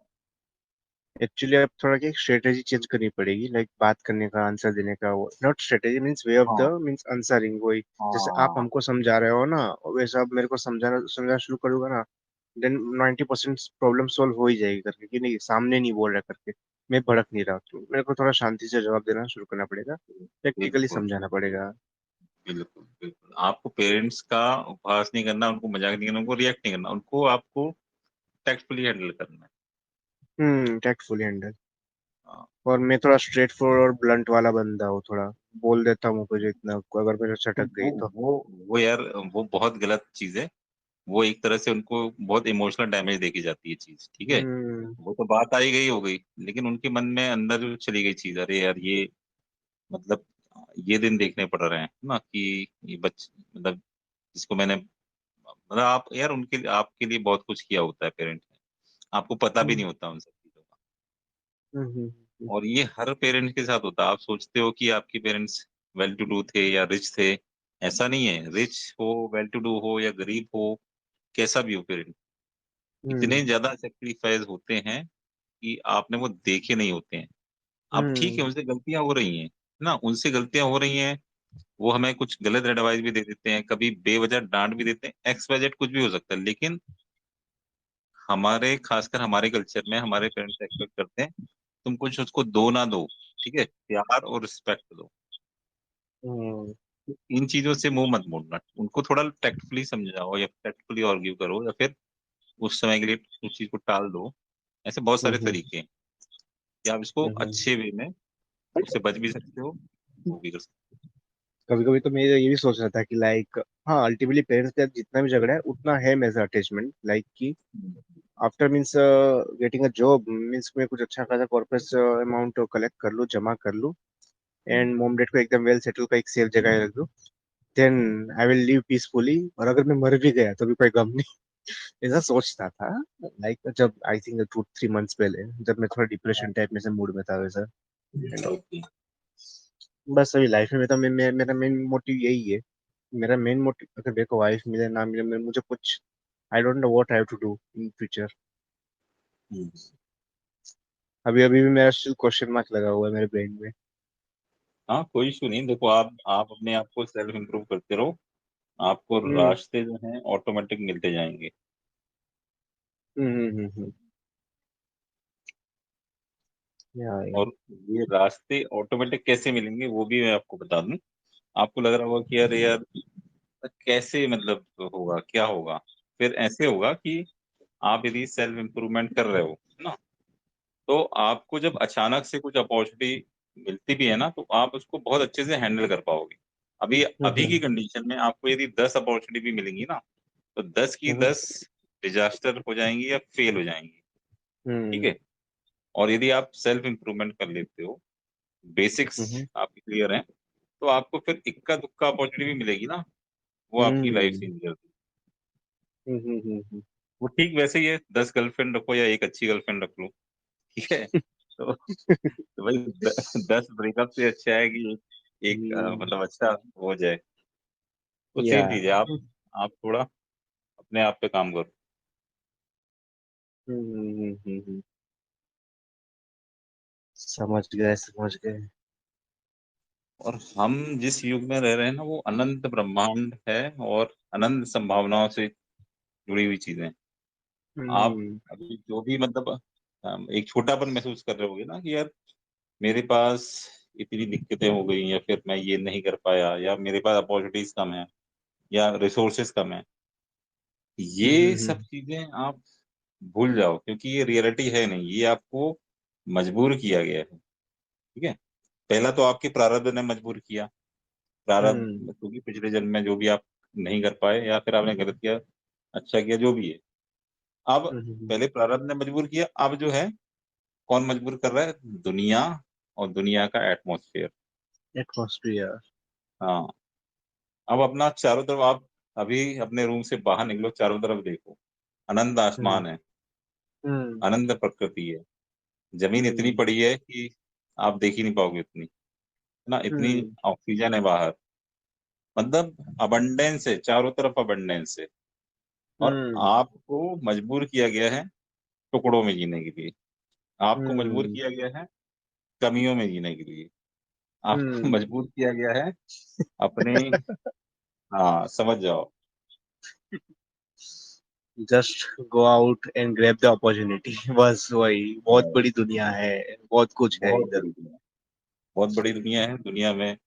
एक्चुअली अब थोड़ा क्या स्ट्रेटेजी चेंज करनी पड़ेगी, लाइक बात करने का, आंसर देने का, वो not strategy means way of the हूँ। मींस आंसरिंग, वही जैसे आप हाँ, हमको समझा रहे हो ना, वैसे आप मेरे को समझाना शुरू करूंगा ना, देन 90% प्रॉब्लम सॉल्व हो ही जाएगी करके, कि नहीं सामने नहीं बोल रहा करके मैं भड़क नहीं रहा, तो मेरे को थोड़ा शांति से जवाब देना शुरू करना पड़ेगा, प्रैक्टिकली बिल्कुल समझाना पड़ेगा। बिल्कुल बिल्कुल। आपको पेरेंट्स का उपहास नहीं करना, उनको मजाक नहीं करना, उनको रिएक्ट नहीं करना, उनको आपको टैक्टफुली हैंडल करना है। Tactfully handle. हाँ, और मैं थोड़ा स्ट्रेट फॉरवर्ड और ब्लंट वाला बंदा हूँ, थोड़ा बोल देता हूँ मुझे इतना, अगर मेरे तो छटक वो गई तो। वो वो यार, वो बहुत गलत चीज है। वो एक तरह से उनको बहुत इमोशनल डैमेज देके जाती है चीज, ठीक है। हम्म वो तो बात आई गई हो गई, लेकिन उनके मन में अंदर जो चली गई चीज, अरे यार ये, मतलब ये दिन देखने पड़ रहे हैं ना कि ये मतलब जिसको मैंने, मतलब आप यार उनके लिए, आपके लिए बहुत कुछ किया होता है पेरेंट ने, आपको पता भी हम्म नहीं होता उन सब चीजों का। हम्म हम्म और ये हर पेरेंट्स के साथ होता है। आप सोचते हो कि आपके पेरेंट्स वेल टू डू थे या रिच थे, ऐसा नहीं है। रिच हो, वेल टू डू हो या गरीब हो, कैसा भी हो पेरेंट, इतने हम्म ज्यादा सेक्रीफाइस होते हैं कि आपने वो देखे नहीं होते हैं। अब ठीक है, हम्म उनसे गलतियां हो रही हैं ना, उनसे गलतियां हो रही हैं, वो हमें कुछ गलत एडवाइस भी दे देते हैं, कभी बेवजह डांट भी देते हैं, एक्स वाई जेड कुछ भी हो सकता है, लेकिन हमारे, खासकर हमारे कल्चर में हमारे पेरेंट्स एक्सपेक्ट करते हैं तुम कुछ उसको दो ना दो, ठीक है, प्यार और रिस्पेक्ट दो। हम्म इन चीजों से मुंह मत मोड़ना, उनको थोड़ा टैक्टफुली समझाओ या टैक्टफुली आर्ग्यू करो, या फिर उस समय के लिए उस चीज को टाल दो। ऐसे बहुत सारे हम्म तरीके हैं कि आप इसको हम्म। अच्छे वे में उससे बच भी सकते हो, वो भी कर सकते कभी कभी तो मैं ये भी सोच रहा था कि लाइक, हाँ अल्टीमेटली पेरेंट्स के साथ जितना भी झगड़ा है उतना है मेरा अटैचमेंट, लाइक कि हो। After means getting a job means मैं कुछ अच्छा खासा कॉर्पोरेट अमाउंट कलेक्ट कर लूँ, जमा कर लूँ, एंड मॉम डैड को एकदम वेल सेटल का एक सेफ जगह रख दो, then I will live peacefully, और अगर मैं मर भी गया तो भी कोई गम नहीं। ऐसा सोचता था, लाइक जब आई थिंक 2-3 मंथ्स पहले, जब मैं थोड़ा डिप्रेशन टाइप में से मूड में था वैसा। ओके। बस अभी लाइफ में मेरा मेन मोटिव यही है। मेरा मेन मोटिव, अगर मेरे को वाइफ मिले ना मिले, मुझे कुछ, I don't know what I have to do in future. Hmm. अभी अभी भी मेरा स्टिल क्वेश्चन मार्क लगा हुआ है मेरे ब्रेन में। हाँ, कोई इशू नहीं। देखो, आप अपने आप को सेल्फ इम्प्रूव करते रहो, आपको हम्म रास्ते जो हैं ऑटोमेटिक मिलते जाएंगे। हम्म। या और ये रास्ते ऑटोमेटिक कैसे मिलेंगे वो भी मैं आपको बता दूं। आपको लग रहा होगा कि यार यार कैसे, मतलब होगा, क्या होगा। फिर ऐसे होगा कि आप यदि सेल्फ इम्प्रूवमेंट कर रहे हो ना, तो आपको जब अचानक से कुछ अपॉर्चुनिटी मिलती भी है ना, तो आप उसको बहुत अच्छे से हैंडल कर पाओगे। अभी अभी की हम्म कंडीशन में आपको यदि 10 अपॉर्चुनिटी भी मिलेंगी ना, तो 10 की 10 डिजास्टर हो जाएंगी या फेल हो जाएंगी। ठीक हम्म है। और यदि आप सेल्फ इम्प्रूवमेंट कर लेते हो, बेसिक्स हम्म आपके क्लियर हैं, तो आपको फिर इक्का दुक्का अपॉर्चुनिटी भी मिलेगी ना, वो आपकी लाइफ हम्म चेंज कर देगी। हम्म। वो ठीक वैसे ही है, 10 गर्लफ्रेंड रखो या एक अच्छी गर्लफ्रेंड रख लो। ठीक है। तो भाई 10 ब्रेकअप से अच्छा है कि एक मतलब अच्छा हो जाए। तो या सेम चीज है। आप थोड़ा अपने आप पे काम करो। हम्म। समझ गए समझ गए। और हम जिस युग में रह रहे हैं ना, वो अनंत ब्रह्मांड है और अनंत संभावनाओं से जुड़ी हुई चीजें हैं। आप हम्म अभी जो भी मतलब एक छोटापन महसूस कर रहे होगे ना कि यार मेरे पास इतनी दिक्कतें हो गई, या फिर मैं ये नहीं कर पाया, या मेरे पास अपॉर्चुनिटीज कम है, या रिसोर्सेज कम है, ये सब हम्म चीजें आप भूल जाओ, क्योंकि ये रियलिटी है नहीं, ये आपको मजबूर किया गया है। ठीक है। पहला तो आपके प्रारब्ध ने मजबूर किया। प्रारब्ध हम्म क्योंकि पिछले जन्म में जो भी आप नहीं कर पाए, या फिर आपने गलत किया, अच्छा किया, जो भी है। अब पहले प्रारब्ध ने मजबूर किया, अब जो है कौन मजबूर कर रहा है? दुनिया और दुनिया का एटमॉस्फेयर। एटमॉस्फियर। हाँ। अब अपना चारों तरफ आप अभी अपने रूम से बाहर निकलो, चारों तरफ देखो, अनंत हम्म आसमान है, हम्म अनंत प्रकृति है। जमीन इतनी हम्म पड़ी है कि आप देख ही नहीं पाओगे उतनी, है ना, इतनी हम्म ऑक्सीजन है बाहर। मतलब अबंडेंस है, चारों तरफ अबंडेंस है। और हम्म आपको मजबूर किया गया है टुकड़ों में जीने के लिए, आपको मजबूर हम्म किया गया है कमियों में जीने के लिए, आपको हम्म। मजबूर किया गया है अपने, हाँ समझ जाओ। Just go out and grab the opportunity. बस वही, बहुत बड़ी दुनिया है, बहुत कुछ है बहुत इधर। बड़ी दुनिया, बहुत बड़ी दुनिया है। दुनिया में